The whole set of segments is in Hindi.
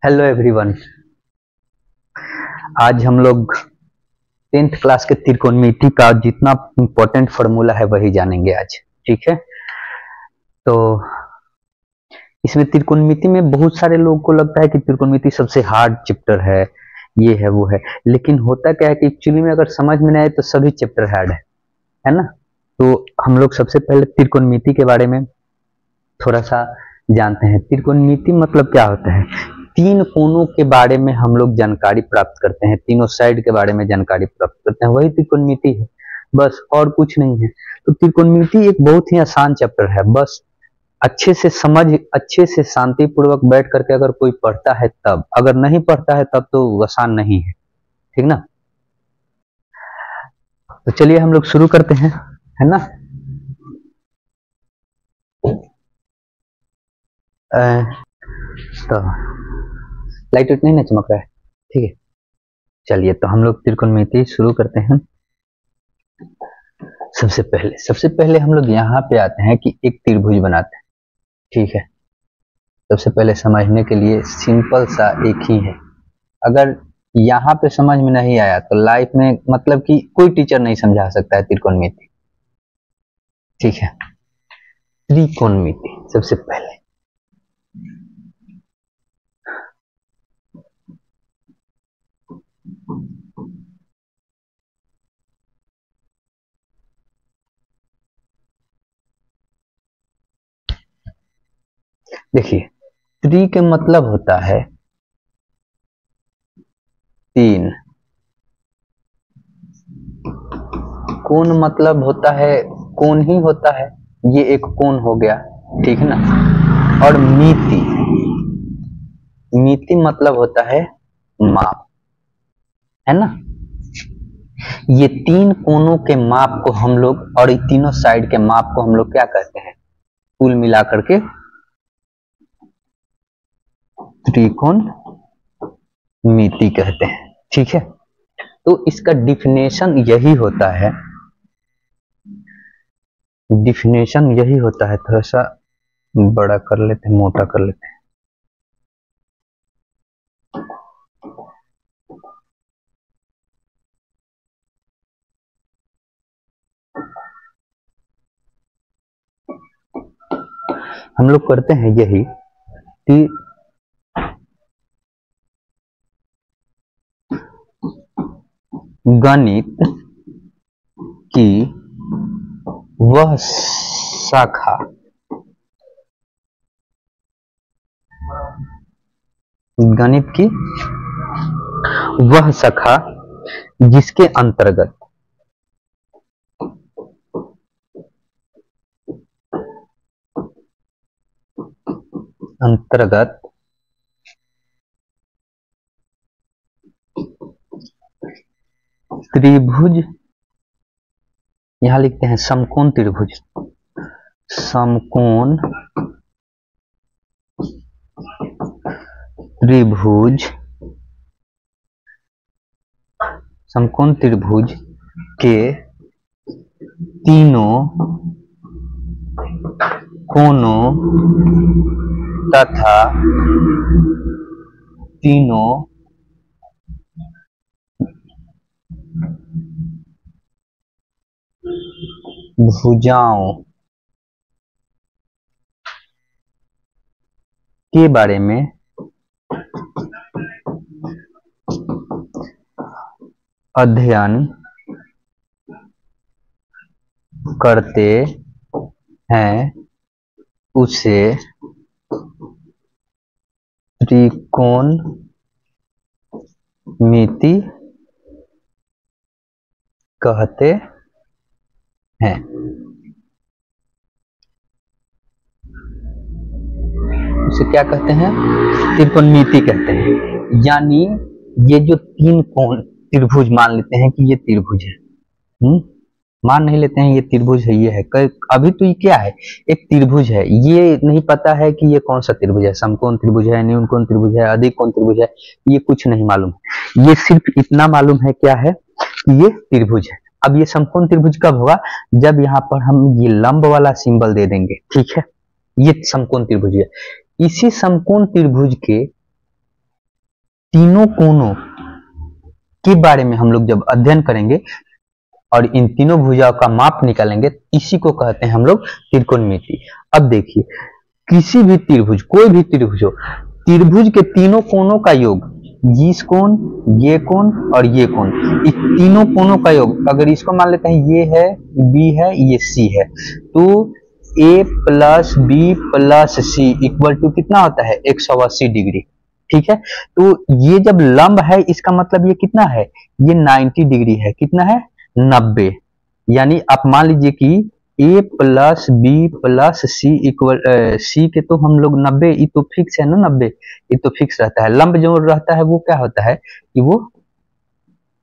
हेलो एवरीवन, आज हम लोग 10th क्लास के त्रिकोणमिति का जितना इंपॉर्टेंट फॉर्मूला है वही जानेंगे आज। ठीक है, तो इसमें त्रिकोणमिति में बहुत सारे लोगों को लगता है कि त्रिकोणमिति सबसे हार्ड चैप्टर है, ये है वो है, लेकिन होता क्या है कि एक्चुअली में अगर समझ में नहीं आए तो सभी चैप्टर हार्ड है ना। तो हम लोग सबसे पहले त्रिकोणमिति के बारे में थोड़ा सा जानते हैं। त्रिकोणमिति मतलब क्या होता है? तीन कोणों के बारे में हम लोग जानकारी प्राप्त करते हैं, तीनों साइड के बारे में जानकारी प्राप्त करते हैं, वही त्रिकोणमिति है, बस और कुछ नहीं है। तो त्रिकोणमिति एक बहुत ही आसान चैप्टर है, बस अच्छे से समझ, अच्छे से शांतिपूर्वक बैठ करके अगर कोई पढ़ता है तब, अगर नहीं पढ़ता है तब तो आसान नहीं है, ठीक ना। तो चलिए हम लोग शुरू करते हैं, है ना। तो लाइट नहीं ना चमक रहा है, ठीक है। चलिए तो हम लोग त्रिकोणमिति शुरू करते हैं। सबसे पहले हम लोग यहाँ पे आते हैं कि एक त्रिभुज बनाते हैं, ठीक है। सबसे पहले समझने के लिए सिंपल सा एक ही है, अगर यहाँ पे समझ में नहीं आया तो लाइफ में मतलब कि कोई टीचर नहीं समझा सकता है त्रिकोणमिति, ठीक है। त्रिकोणमिति सबसे पहले देखिए, त्रि के मतलब होता है तीन, कोण मतलब होता है कोण ही होता है, ये एक कोण हो गया, ठीक है ना। और मिति, मिति मतलब होता है माप, है ना। ये तीन कोणों के माप को हम लोग, और ये तीनों साइड के माप को हम लोग क्या कहते हैं? कुल मिलाकर के त्रिकोणमिति कहते हैं, ठीक है। तो इसका डिफिनेशन यही होता है, डिफिनेशन यही होता है, थोड़ा सा बड़ा कर लेते हैं, मोटा कर लेते हैं। हम लोग करते हैं यही कि गणित की वह शाखा, गणित की वह शाखा जिसके अंतर्गत त्रिभुज, यहां लिखते हैं समकोण त्रिभुज, समकोण त्रिभुज, समकोण त्रिभुज के तीनों कोणों तथा तीनों भुजाओं के बारे में अध्ययन करते हैं, उसे त्रिकोणमिति कहते हैं। उसे क्या कहते हैं? त्रिकोणमिति कहते हैं। यानी ये जो तीन कोण त्रिभुज, मान लेते हैं कि ये त्रिभुज है, मान नहीं लेते हैं ये त्रिभुज है, ये है, अभी तो ये क्या है? एक त्रिभुज है, ये नहीं पता है कि ये कौन सा त्रिभुज है, समकोण त्रिभुज है, न्यूनकोण त्रिभुज है, अधिक कोण त्रिभुज है, ये कुछ नहीं मालूम। ये सिर्फ इतना मालूम है क्या है कि ये त्रिभुज है। अब ये समकोण त्रिभुज कब होगा, जब यहाँ पर हम ये लंब वाला सिंबल दे देंगे, ठीक है। ये समकोण त्रिभुज है। इसी समकोण त्रिभुज के तीनों कोणों के बारे में हम लोग जब अध्ययन करेंगे और इन तीनों भुजाओं का माप निकालेंगे, इसी को कहते हैं हम लोग त्रिकोणमिति। अब देखिए, किसी भी त्रिभुज, कोई भी त्रिभुज हो, त्रिभुज के तीनों कोणों का योग, इस कोण, ये कोण और ये कोण, इस तीनों कोणों का योग, अगर इसको मान लेते हैं ये है, बी है, ये सी है, तो A plus B plus C equal to कितना होता है, 180 डिग्री, ठीक है। तो ये जब लंब है, इसका मतलब ये कितना है, ये 90 डिग्री है, कितना है, 90। यानी आप मान लीजिए कि a plus B plus C equal c के तो हम लोग 90, ये तो फिक्स है ना, 90 ये तो फिक्स रहता है। लंब जो रहता है वो क्या होता है कि वो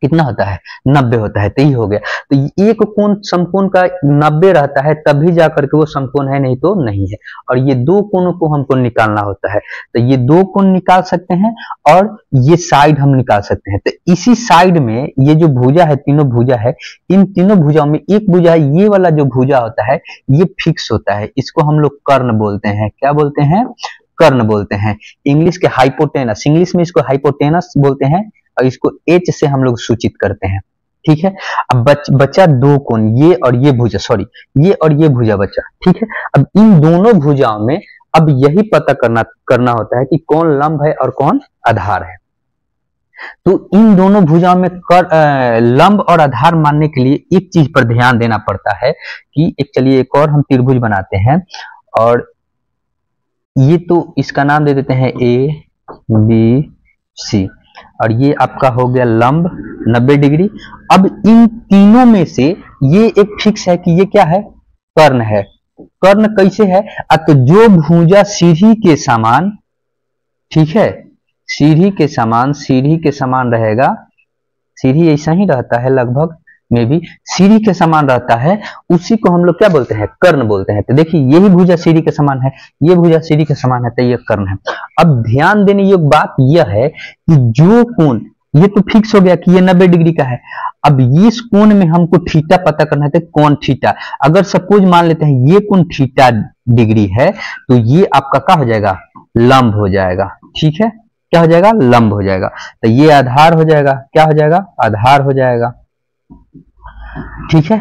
कितना होता है, 90 होता है, तो ये हो गया। तो एक कोण समकोण का 90 रहता है, तभी जाकर के वो समकोण है, नहीं तो नहीं है। और ये दो कोणों को हमको निकालना होता है, तो ये दो कोण निकाल सकते हैं और ये साइड हम निकाल सकते हैं। तो इसी साइड में ये जो भुजा है, तीनों भुजा है, इन तीनों भुजाओं में एक भुजा है, ये वाला जो भुजा होता है ये फिक्स होता है, इसको हम लोग कर्ण बोलते हैं। क्या बोलते हैं, कर्ण बोलते हैं। इंग्लिश के हाइपोटेनस, इंग्लिश में इसको हाइपोटेनस बोलते हैं और इसको H से हम लोग सूचित करते हैं, ठीक है। अब बचा दो कोण, ये और ये भुजा, सॉरी ये और ये भुजा बचा, ठीक है। अब इन दोनों भुजाओं में अब यही पता करना होता है कि कौन लंब है और कौन आधार है। तो इन दोनों भुजाओं में लंब और आधार मानने के लिए एक चीज पर ध्यान देना पड़ता है कि चलिए एक और हम त्रिभुज बनाते हैं, और ये तो इसका नाम दे देते हैं A B C, और ये आपका हो गया लंब 90 डिग्री। अब इन तीनों में से ये एक फिक्स है कि ये क्या है, कर्ण है। कर्ण कैसे है, तो जो भुजा सीढ़ी के समान, ठीक है, सीढ़ी के समान रहेगा, सीढ़ी ऐसा ही रहता है लगभग में भी, सीढ़ी के समान रहता है, उसी को हम लोग क्या बोलते हैं, कर्ण बोलते हैं। तो देखिए यही भुजा सीढ़ी के समान है, ये भुजा सीढ़ी के समान है, तो ये कर्ण है। अब ध्यान देने योग्य बात यह है कि जो कोण, ये तो फिक्स हो गया कि ये 90 डिग्री का है। अब इस कोण में हमको थीटा पता करना है, तो कौन थीटा, अगर सपोज मान लेते हैं ये कोण थीटा डिग्री है, तो ये आपका क्या हो जाएगा, लंब हो जाएगा, ठीक है। क्या हो जाएगा, लंब हो जाएगा। तो ये आधार हो जाएगा, क्या हो जाएगा, आधार हो जाएगा, ठीक है।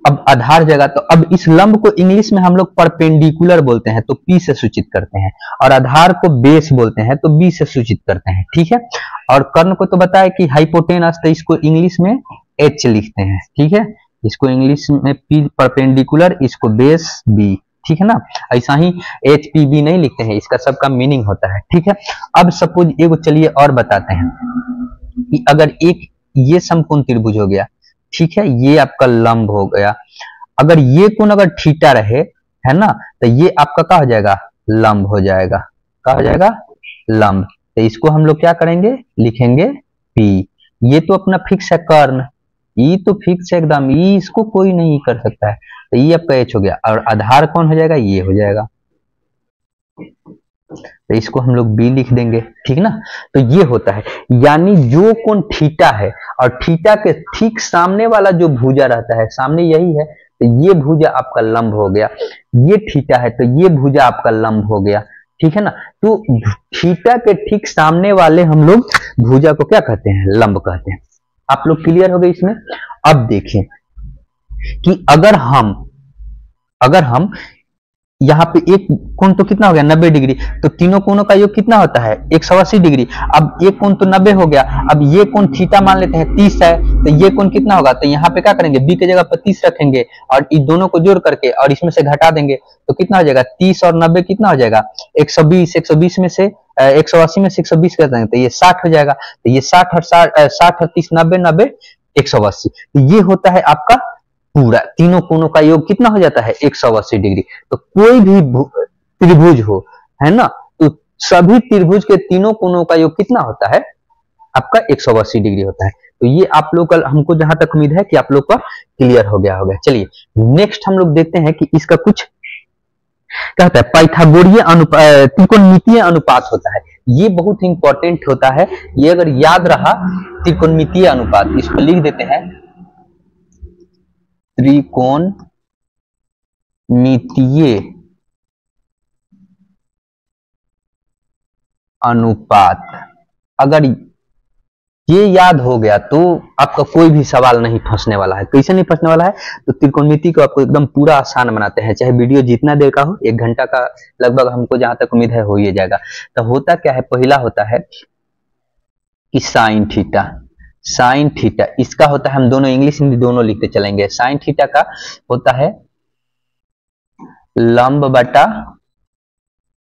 अब आधार जगह, तो अब इस लंब को इंग्लिश में हम लोग परपेंडिकुलर बोलते हैं, तो P से सूचित करते हैं, और आधार को बेस बोलते हैं, तो B से सूचित करते हैं, ठीक है। और कर्ण को तो बताया कि हाइपोटेनस, तो इसको इंग्लिश में H लिखते हैं, ठीक है। इसको इंग्लिश में P परपेंडिकुलर, इसको बेस B, ठीक है ना। ऐसा ही HPB नहीं लिखते हैं, इसका सबका मीनिंग होता है, ठीक है। अब सपोज एगो चलिए और बताते हैं कि अगर एक ये समकोण त्रिभुज हो गया, ठीक है, ये आपका लंब हो गया, अगर ये कोण अगर थीटा रहे, है ना, तो ये आपका क्या हो जाएगा, लंब हो जाएगा, क्या हो जाएगा, लंब। तो इसको हम लोग क्या करेंगे, लिखेंगे P। ये तो अपना फिक्स है कर्ण, ये तो फिक्स है एकदम, ये इसको कोई नहीं कर सकता है, तो ये आपका H हो गया। और आधार कौन हो जाएगा, ये हो जाएगा, तो इसको हम लोग B लिख देंगे, ठीक ना। तो ये होता है, यानी जो कोण थीटा है और थीटा के ठीक सामने वाला जो भुजा रहता है, सामने यही है, तो ये भुजा आपका लंब हो गया। ये थीटा है तो ये भुजा आपका लंब हो गया, ठीक है ना। तो थीटा के ठीक सामने वाले हम लोग भुजा को क्या कहते हैं, लंब कहते हैं। आप लोग क्लियर हो गए इसमें। अब देखिए कि अगर हम यहाँ पे एक कोण तो कितना हो गया, 90 डिग्री, तो तीनों कोणों का योग कितना होता है, 180 डिग्री। अब एक कोण तो 90 हो गया, अब ये कोण थीटा मान लेते हैं 30 है, तो ये कोण कितना होगा, तो यहाँ पे क्या करेंगे, B की जगह पर 30 रखेंगे और इन दोनों को जोड़ करके और इसमें से घटा देंगे, तो कितना हो जाएगा, 30 और 90 कितना हो जाएगा, 120। 120 में से 180 में से 120 कर देंगे, तो ये 60 हो जाएगा। तो ये 60 और 30, 90, 90, 180, तो ये होता है आपका पूरा तीनों कोणों का योग कितना हो जाता है, 180 डिग्री। तो कोई भी त्रिभुज हो, है ना, तो सभी त्रिभुज के तीनों कोणों का योग कितना होता है, आपका 180 डिग्री होता है। तो ये आप लोग का, हमको जहां तक उम्मीद है कि आप लोग का क्लियर हो गया होगा। चलिए नेक्स्ट हम लोग देखते हैं कि इसका कुछ क्या होता है, पाइथागोरीय त्रिकोणमितीय अनुपात होता है। ये बहुत इंपॉर्टेंट होता है, ये अगर याद रहा त्रिकोणमितीय अनुपात, इसको लिख देते हैं त्रिकोणमितीय अनुपात। अगर ये याद हो गया तो आपका कोई भी सवाल नहीं फंसने वाला है। कैसे नहीं फंसने वाला है? तो त्रिकोणमिति को आपको एकदम पूरा आसान बनाते हैं, चाहे वीडियो जितना देर का हो, 1 घंटा का लगभग हमको जहां तक उम्मीद है हो ही जाएगा। तो होता क्या है, पहला होता है कि साइन थीटा। साइन थीटा इसका होता है, हम दोनों इंग्लिश हिंदी दोनों लिखते चलेंगे। साइन थीटा का होता है लंब बटा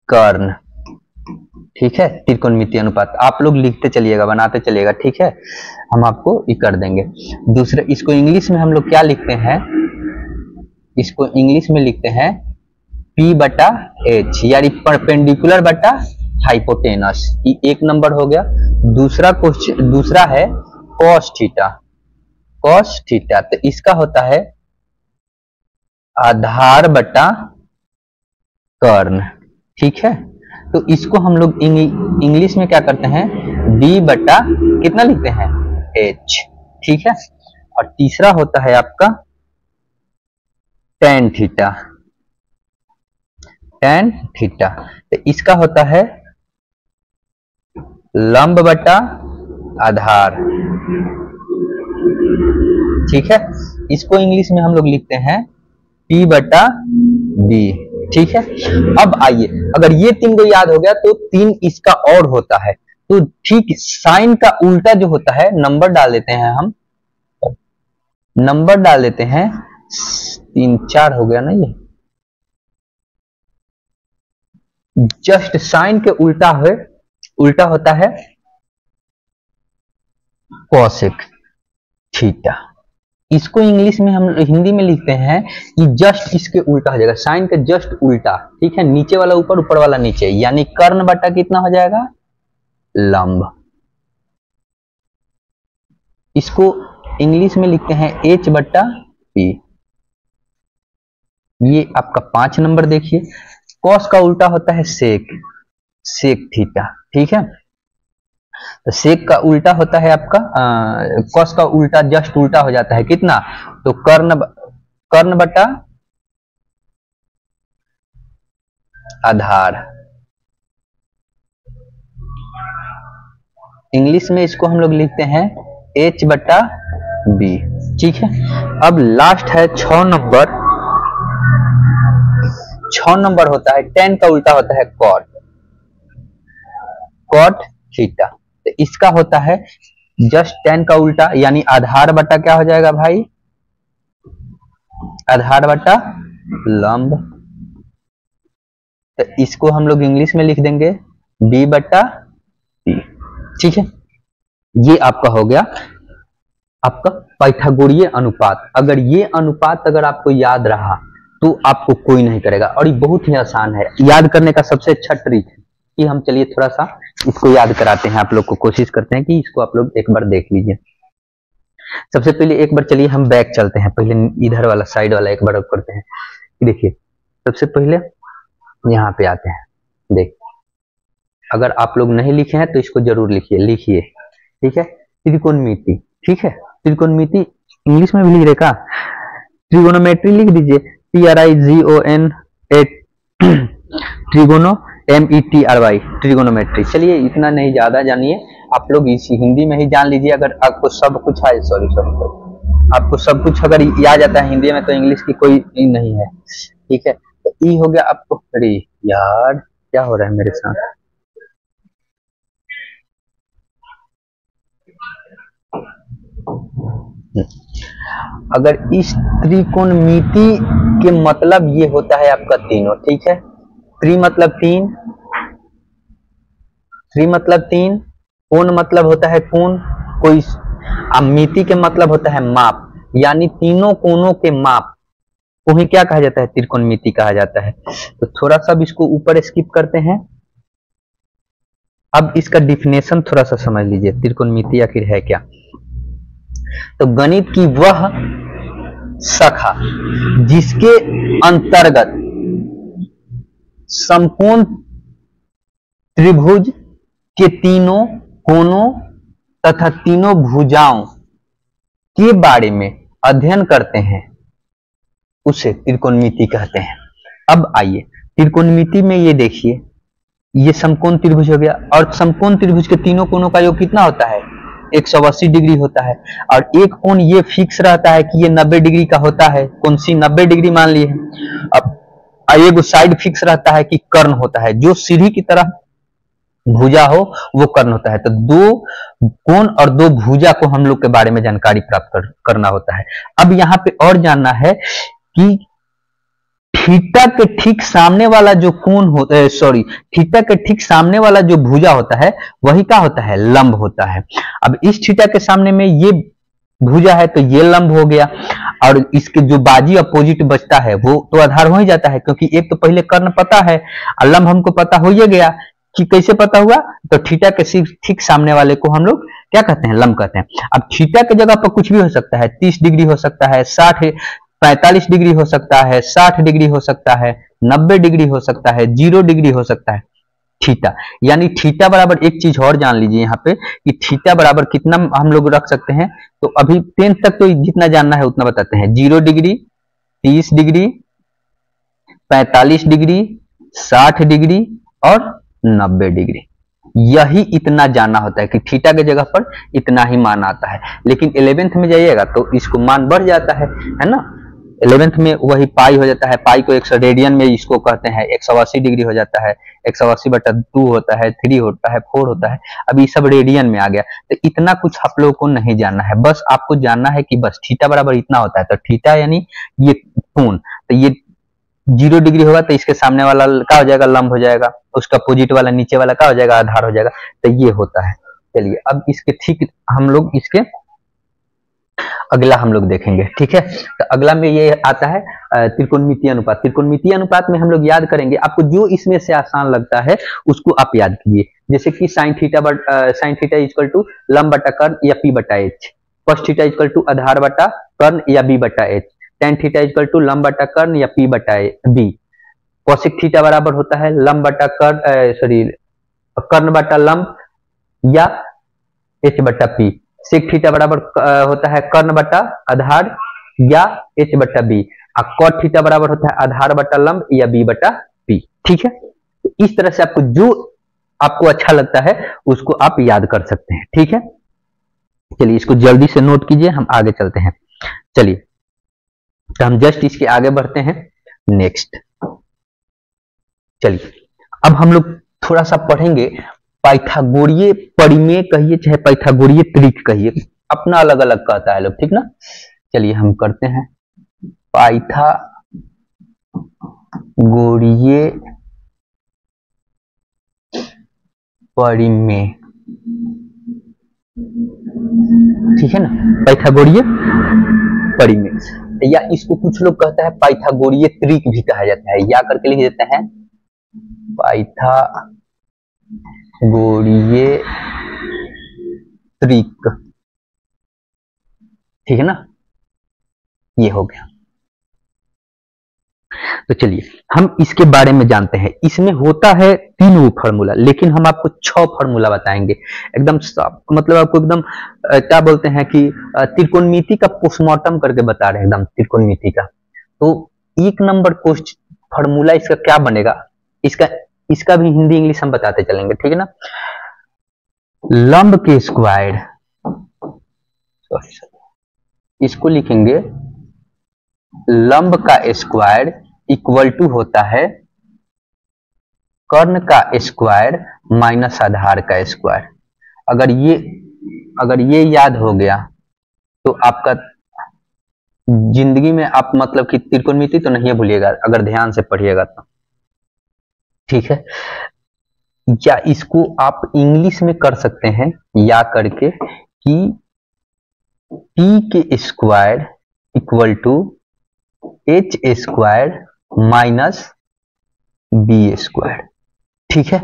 कर्ण, ठीक है, त्रिकोणमितीय अनुपात। आप लोग लिखते चलिएगा, बनाते चलिएगा, ठीक है, हम आपको ये कर देंगे। दूसरे, इसको इंग्लिश में हम लोग क्या लिखते हैं, इसको इंग्लिश में लिखते हैं P बटा H, यानी परपेंडिकुलर बटा हाइपोटेनस। ये 1 नंबर हो गया। दूसरा है cos थीटा। cos थीटा तो इसका होता है आधार बटा कर्ण, ठीक है। तो इसको हम लोग इंग्लिश में क्या करते हैं, D बटा कितना लिखते हैं, H, ठीक है। और तीसरा होता है आपका tan थीटा। tan थीटा तो इसका होता है लंब बटा आधार, ठीक है। इसको इंग्लिश में हम लोग लिखते हैं P बटा B, ठीक है। अब आइए, अगर ये 3 को याद हो गया तो 3 इसका और होता है। तो ठीक साइन का उल्टा जो होता है, नंबर डाल देते हैं हम, नंबर डाल देते हैं 3 4 हो गया ना ये। जस्ट साइन के उल्टा होता है कोसेक थीटा। इसको इंग्लिश में हम हिंदी में लिखते हैं, ये जस्ट इसके उल्टा हो जाएगा, साइन का जस्ट उल्टा, ठीक है। नीचे वाला ऊपर, ऊपर वाला नीचे, यानी कर्ण बटा कितना हो जाएगा, लंब। इसको इंग्लिश में लिखते हैं H बटा P। ये आपका 5 नंबर देखिए। कॉस का उल्टा होता है सेक थीटा, ठीक है। तो सेक का उल्टा होता है आपका कॉस का उल्टा जस्ट उल्टा हो जाता है कितना, तो कर्ण बटा आधार। इंग्लिश में इसको हम लोग लिखते हैं H बटा B, ठीक है। अब लास्ट है 6 नंबर। 6 नंबर होता है tan का उल्टा होता है cot थीटा। तो इसका होता है जस्ट tan का उल्टा, यानी आधार बटा क्या हो जाएगा भाई, आधार बटा लंब। तो इसको हम लोग इंग्लिश में लिख देंगे B बटा P, ठीक है। ये आपका हो गया आपका पाइथागोरीय अनुपात। अगर ये अनुपात अगर आपको याद रहा तो आपको कोई नहीं करेगा, और ये बहुत ही आसान है। याद करने का सबसे अच्छा ट्रिक है कि हम चलिए थोड़ा सा इसको याद कराते हैं आप लोग को, कोशिश करते हैं कि इसको आप लोग एक बार देख लीजिए। सबसे पहले एक बार चलिए हम बैक चलते हैं, पहले इधर वाला साइड वाला एक बार करते हैं। देखिए सबसे पहले यहाँ पे आते हैं, देख, अगर आप लोग नहीं लिखे हैं तो इसको जरूर लिखिए, ठीक है। त्रिकोणमिति, ठीक है, त्रिकोणमिति इंग्लिश में भी लिख रेखा, ट्रिगोनोमेट्री लिख दीजिए, TRIGON TRIGONOMETRY, ट्रिगोनोमेट्री। चलिए इतना नहीं ज्यादा जानिए, आप लोग इसी हिंदी में ही जान लीजिए। अगर आपको सब कुछ है, सॉरी आपको सब कुछ अगर याद जाता है हिंदी में तो इंग्लिश की कोई नहीं है, ठीक है। तो ई हो गया आपको। अरे यार क्या हो रहा है मेरे साथ, अगर इस त्रिकोणमिति के मतलब ये होता है आपका तीनों, ठीक है। त्रि मतलब 3, त्रि मतलब 3, कोण मतलब होता है कोण, कोई मिति के मतलब होता है माप, यानी तीनों कोणों के माप को ही क्या कहा जाता है, त्रिकोणमिति कहा जाता है। तो थोड़ा सा इसको ऊपर स्किप करते हैं। अब इसका डिफिनेशन थोड़ा सा समझ लीजिए, त्रिकोणमिति आखिर है क्या। तो गणित की वह शाखा जिसके अंतर्गत संपूर्ण त्रिभुज के तीनों कोणों तथा तीनों भुजाओं के बारे में अध्ययन करते हैं, उसे त्रिकोणमिति कहते हैं। अब आइए त्रिकोणमिति में ये देखिए, ये समकोण त्रिभुज हो गया, और समकोण त्रिभुज के तीनों कोणों का योग कितना होता है? 180 डिग्री होता है। और एक कोण ये फिक्स रहता है कि ये 90 डिग्री का होता है, कौन सी 90 डिग्री मान लिए। अब एक साइड फिक्स रहता है कि कर्ण होता है, जो सीढ़ी की तरह भुजा हो वो कर्ण होता है। तो दो कोण और दो भुजा को हम लोग के बारे में जानकारी प्राप्त करना होता है। अब यहाँ पे और जानना है कि थीटा के ठीक सामने वाला जो कोण होता है, सॉरी, थीटा के ठीक सामने वाला जो भुजा होता है वही क्या होता है? लंब होता है। अब इस थीटा के सामने में ये भुजा है तो ये लंब हो गया, और इसके जो बाजी अपोजिट बचता है वो तो आधार हो ही जाता है, क्योंकि एक तो पहले कर्ण पता है और लंब हमको पता हो ही गया। कि कैसे पता हुआ? तो थीटा के ठीक सामने वाले को हम लोग क्या कहते हैं? लंब कहते हैं। अब थीटा के जगह पर कुछ भी हो सकता है, 30 डिग्री हो सकता है, 45 डिग्री हो सकता है, 60 डिग्री हो सकता है, 90 डिग्री हो सकता है, 0 डिग्री हो सकता है थीटा। यानी थीटा बराबर एक चीज और जान लीजिए यहाँ पे कि थीटा बराबर कितना हम लोग रख सकते हैं। तो अभी 10 तक तो जितना जानना है उतना बताते हैं। 0 डिग्री, 30 डिग्री, 45 डिग्री, 60 डिग्री और 90 डिग्री। यही इतना जानना होता है कि थीटा के जगह पर इतना ही मान आता है। लेकिन 11th में जाइएगा तो इसको मान बढ़ जाता है ना। 11th में वही पाई हो जाता है, पाई को 100 रेडियन में इसको कहते हैं, 180 डिग्री हो जाता है, 180/2 होता है, 3 होता है, 4 होता है। अब ये सब रेडियन में आ गया। तो इतना कुछ आप लोगों को नहीं जानना है, बस आपको जानना है कि बस थीटा बराबर इतना होता है। तो थीटा यानी ये कोण, तो ये 0 डिग्री होगा तो इसके सामने वाला क्या हो जाएगा? लंब हो जाएगा। उसका अपोजिट वाला नीचे वाला क्या हो जाएगा? आधार हो जाएगा। तो ये होता है। चलिए अब इसके ठीक हम लोग इसके अगला हम लोग देखेंगे, ठीक है। तो अगला में ये आता है त्रिकोणमितीय अनुपात। त्रिकोणमितीय अनुपात में हम लोग याद करेंगे, आपको जो इसमें से आसान लगता है उसको आप याद कीजिए। जैसे कि साइन थीटा इक्वल टू लंब बटा कर्ण या पी बटा H, cos theta equal to आधार बटा कर्ण या बी बटा H, tan theta equal to लंब बटा कर्ण या पी बटा बी, कॉसिक थीटा बराबर होता है लंब बटा कर्ण बटा लंब या एच बटा पी, सेक थीटा बराबर होता है कर्ण बटा आधार या एच बटा बी, और कॉट थीटा बराबर होता है आधार बटा लंब या बी बटा पी। ठीक है, तो इस तरह से आपको जो आपको अच्छा लगता है उसको आप याद कर सकते हैं। ठीक है, चलिए इसको जल्दी से नोट कीजिए, हम आगे चलते हैं। चलिए तो हम जस्ट इसके आगे बढ़ते हैं नेक्स्ट। चलिए अब हम लोग थोड़ा सा पढ़ेंगे पाइथागोरीय परिमेय कहिए चाहे पाइथागोरीय त्रिक कहिए, अपना अलग अलग कहता है लोग, ठीक ना। चलिए हम करते हैं पाइथागोरीय परिमेय, ठीक है ना, पाइथागोरीय परिमेय, या इसको कुछ लोग कहता है पाइथागोरीय त्रिक भी कहा जाता है, या करके लिख देते हैं पाइथागोरीय त्रिक, ठीक है ना, ये हो गया। तो चलिए हम इसके बारे में जानते हैं। इसमें होता है 3 फॉर्मूला, लेकिन हम आपको 6 फॉर्मूला बताएंगे एकदम साफ, मतलब आपको एकदम क्या बोलते हैं कि त्रिकोणमिति का पोस्टमार्टम करके बता रहे हैं एकदम त्रिकोणमिति का। तो 1 नंबर क्वेश्चन फॉर्मूला इसका क्या बनेगा, इसका भी हिंदी इंग्लिश हम बताते चलेंगे, ठीक है ना। लंब के स्क्वायर, इसको लिखेंगे लंब का स्क्वायर इक्वल टू होता है कर्ण का स्क्वायर माइनस आधार का स्क्वायर। अगर ये याद हो गया तो आपका जिंदगी में आप मतलब कि त्रिकोणमिति तो नहीं भूलिएगा, अगर ध्यान से पढ़िएगा तो, ठीक है। या इसको आप इंग्लिश में कर सकते हैं या करके कि p के square equal to h square minus b square, ठीक है,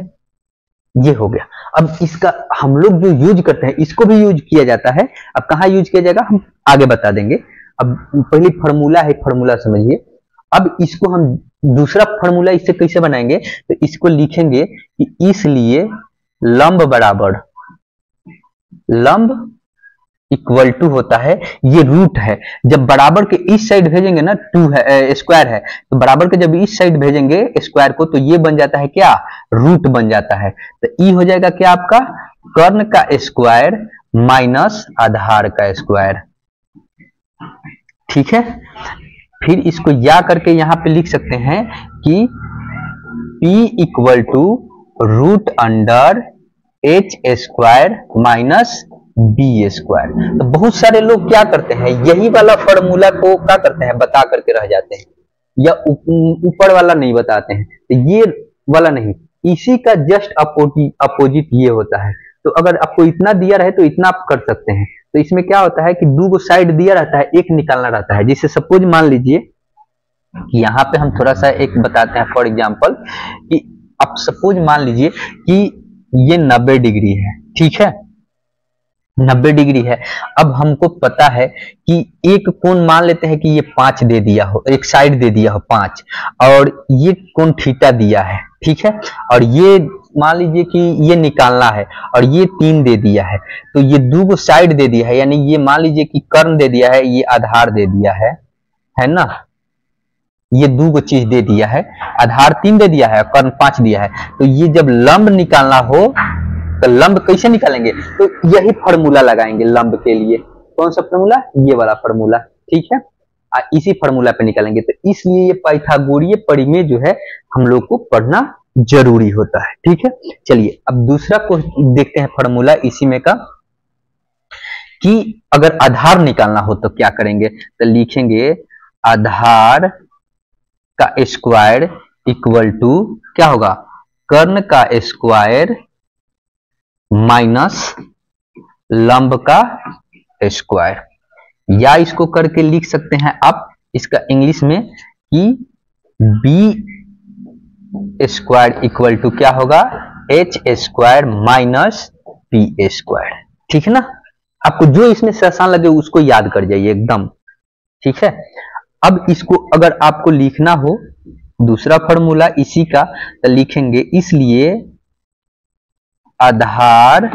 ये हो गया। अब इसका हम लोग जो यूज करते हैं इसको भी यूज किया जाता है। अब कहाँ यूज किया जाएगा हम आगे बता देंगे। अब पहले फॉर्मूला है, फॉर्मूला समझिए। अब इसको हम दूसरा फॉर्मूला इससे कैसे बनाएंगे, तो इसको लिखेंगे कि इसलिए लंब बराबर लंब इक्वल टू होता है, ये रूट है। जब बराबर के इस साइड भेजेंगे ना, टू है स्क्वायर है, तो बराबर के जब इस साइड भेजेंगे स्क्वायर को, तो ये बन जाता है क्या, रूट बन जाता है। तो ई हो जाएगा क्या आपका, कर्ण का स्क्वायर माइनस आधार का स्क्वायर। ठीक है, फिर इसको या करके यहां पे लिख सकते हैं कि P equal to root under h square minus b square. तो बहुत सारे लोग क्या करते हैं, यही वाला फॉर्मूला को क्या करते हैं, बता करके रह जाते हैं, या ऊपर वाला नहीं बताते हैं। तो ये वाला नहीं, इसी का जस्ट अपोजिट ये होता है। तो अगर आपको इतना दिया रहे तो इतना आप कर सकते हैं। तो इसमें क्या होता है कि दो साइड दिया रहता है, एक निकालना रहता है। जिसे सपोज मान लीजिए कि यहाँ पे हम थोड़ा सा एक बताते हैं फॉर एग्जांपल, कि आप सपोज मान लीजिए कि ये 90 डिग्री है, ठीक है, 90 डिग्री है। अब हमको पता है कि एक कोण मान लेते हैं कि ये 5 दे दिया हो, एक साइड दे दिया हो 5, और ये कोण थीटा दिया है, ठीक है, और ये मान लीजिए कि ये निकालना है और ये 3 दे दिया है। तो ये दो साइड दे दिया है, यानी ये मान लीजिए कि कर्ण दे दिया है, ये आधार दे दिया है ना, ये दो चीज दे दिया है, आधार 3 दे दिया है, कर्ण 5 दिया है। तो ये जब लंब निकालना हो तो लंब कैसे निकालेंगे, तो यही फॉर्मूला लगाएंगे लंब के लिए। कौन सा फॉर्मूला, ये वाला फॉर्मूला, ठीक है, इसी फॉर्मूला पे निकालेंगे। तो इसलिए ये पाइथागोरीय परिमेय जो है हम लोग को पढ़ना जरूरी होता है। ठीक है, चलिए अब दूसरा को देखते हैं फॉर्मूला इसी में का, कि अगर आधार निकालना हो तो क्या करेंगे। तो लिखेंगे आधार का स्क्वायर इक्वल टू क्या होगा, कर्ण का स्क्वायर माइनस लंब का स्क्वायर, या इसको करके लिख सकते हैं आप इसका इंग्लिश में कि बी स्क्वायर इक्वल टू क्या होगा, H square minus P square. ठीक है ना, आपको जो इसमें से आसान लगे उसको याद कर जाइए एकदम। ठीक है, अब इसको अगर आपको लिखना हो दूसरा फॉर्मूला इसी का, तो लिखेंगे इसलिए आधार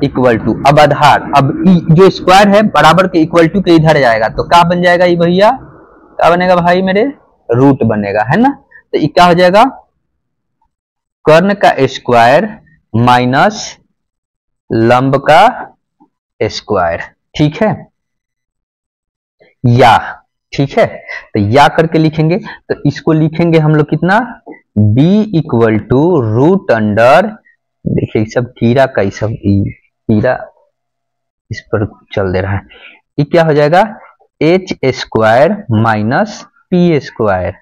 इक्वल टू, अब आधार, अब जो स्क्वायर है बराबर के इक्वल टू के इधर जाएगा, तो क्या बन जाएगा ये भैया, क्या बनेगा भाई मेरे, रूट बनेगा, है ना। तो ये क्या हो जाएगा, कर्ण का स्क्वायर माइनस लंब का स्क्वायर। ठीक है, या, ठीक है, तो या करके लिखेंगे। तो इसको लिखेंगे हम लोग कितना, b equal to root under, देखिए सब कीड़ा का ही सब कीड़ा इस पर चल दे रहा है, ये क्या हो जाएगा, H square minus P square.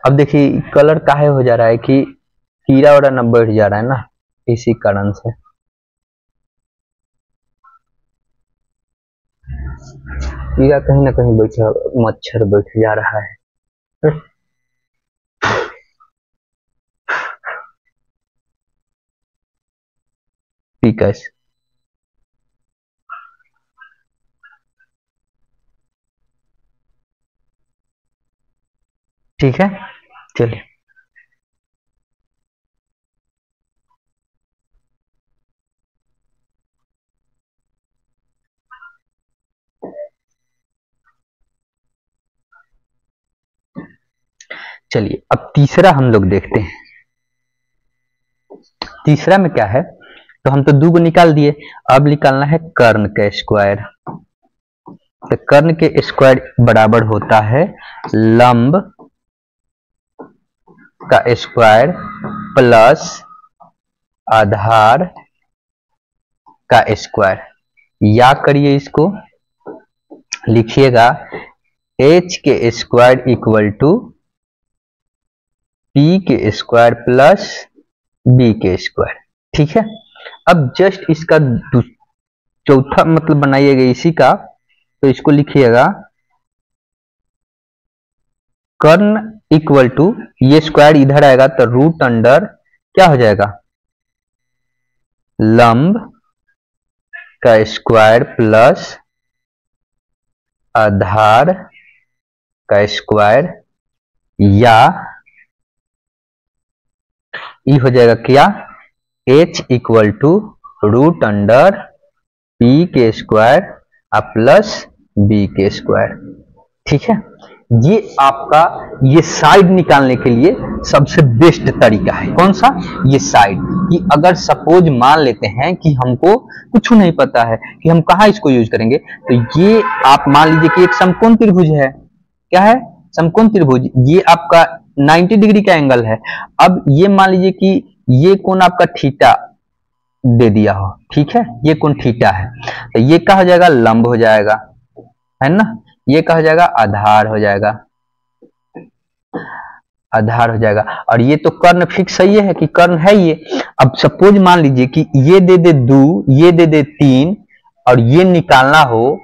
अब देखिए कलर काहे हो जा रहा है कि कीड़ा वाड़ा न बैठ जा रहा है ना, इसी कारण से। कीड़ा कहीं ना कहीं बैठा, मच्छर बैठ जा रहा है। ठीक है, ठीक है, चलिए चलिए अब तीसरा हम लोग देखते हैं। तीसरा में क्या है, तो हम तो दो को निकाल दिए, अब निकालना है कर्ण का स्क्वायर। तो कर्ण के स्क्वायर बराबर होता है लंब का स्क्वायर प्लस आधार का स्क्वायर। या करिए इसको, लिखिएगा h के स्क्वायर इक्वल टू p के स्क्वायर प्लस b के स्क्वायर। ठीक है, अब जस्ट इसका चौथा मतलब बनाइएगा इसी का, तो इसको लिखिएगा कर्ण इक्वल टू, ये स्क्वायर इधर आएगा तो रूट अंडर क्या हो जाएगा, लंब का स्क्वायर प्लस आधार का स्क्वायर, या ये हो जाएगा क्या, h equal to root under p के स्क्वायर प्लस b के स्क्वायर। ठीक है, ये आपका ये साइड निकालने के लिए सबसे बेस्ट तरीका है। कौन सा, ये साइड। कि अगर सपोज मान लेते हैं कि हमको कुछ नहीं पता है कि हम कहाँ इसको यूज करेंगे, तो ये आप मान लीजिए कि एक समकोण त्रिभुज है। क्या है, समकोण त्रिभुज। ये आपका 90 डिग्री का एंगल है। अब ये मान लीजिए कि ये कोण आपका थीटा दे दिया हो, ठीक है, ये कोण थीटा है, तो ये क्या हो जाएगा, लंब हो जाएगा, है ना। ये क्या हो जाएगा, आधार हो जाएगा, आधार हो जाएगा। और ये तो कर्ण फिक्स सही है कि कर्ण है ये। अब सपोज मान लीजिए कि ये दे दे 2, ये दे दे 3 और ये निकालना हो,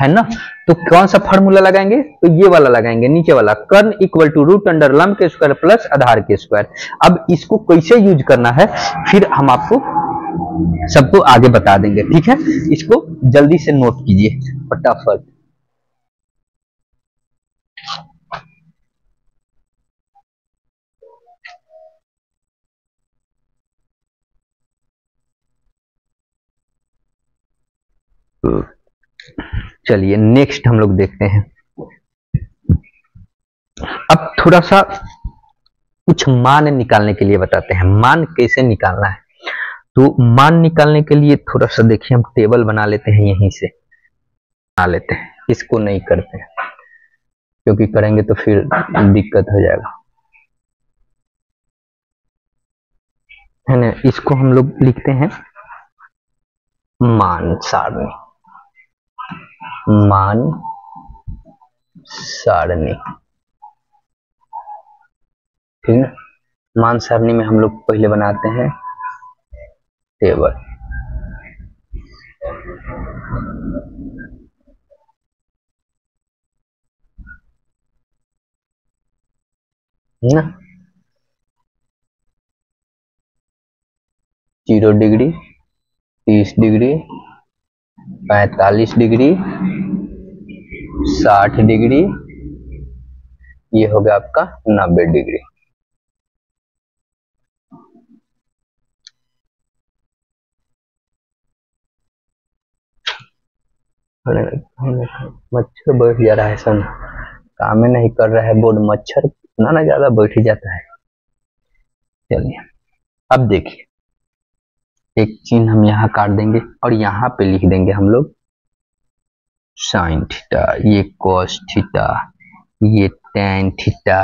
है ना, तो कौन सा फॉर्मूला लगाएंगे, तो ये वाला लगाएंगे, नीचे वाला, कर्ण इक्वल टू रूट अंडर लंब के स्क्वायर प्लस आधार के स्क्वायर। अब इसको कैसे यूज करना है फिर हम आपको सबको आगे बता देंगे। ठीक है, इसको जल्दी से नोट कीजिए फटाफट। चलिए नेक्स्ट हम लोग देखते हैं। अब थोड़ा सा कुछ मान निकालने के लिए बताते हैं, मान कैसे निकालना है। तो मान निकालने के लिए थोड़ा सा देखिए, हम टेबल बना लेते हैं, यहीं से बना लेते हैं, इसको नहीं करते हैं क्योंकि करेंगे तो फिर दिक्कत हो जाएगा, है ना। इसको हम लोग लिखते हैं मान सारणी, मान सारणी, ठीक है। मान सारणी में हम लोग पहले बनाते हैं टेबल, ना, 0 डिग्री, 30 डिग्री, 45 डिग्री, 60 डिग्री, ये हो गया आपका 90 डिग्री। मच्छर बैठ जा रहा है, सन काम में नहीं कर रहा है बोर्ड, मच्छर इतना ना ज्यादा बैठ ही जाता है। चलिए अब देखिए, एक चिन्ह हम यहाँ काट देंगे और यहाँ पे लिख देंगे हम लोग साइन थीटा, ये कॉस थीटा, ये टैन थीटा,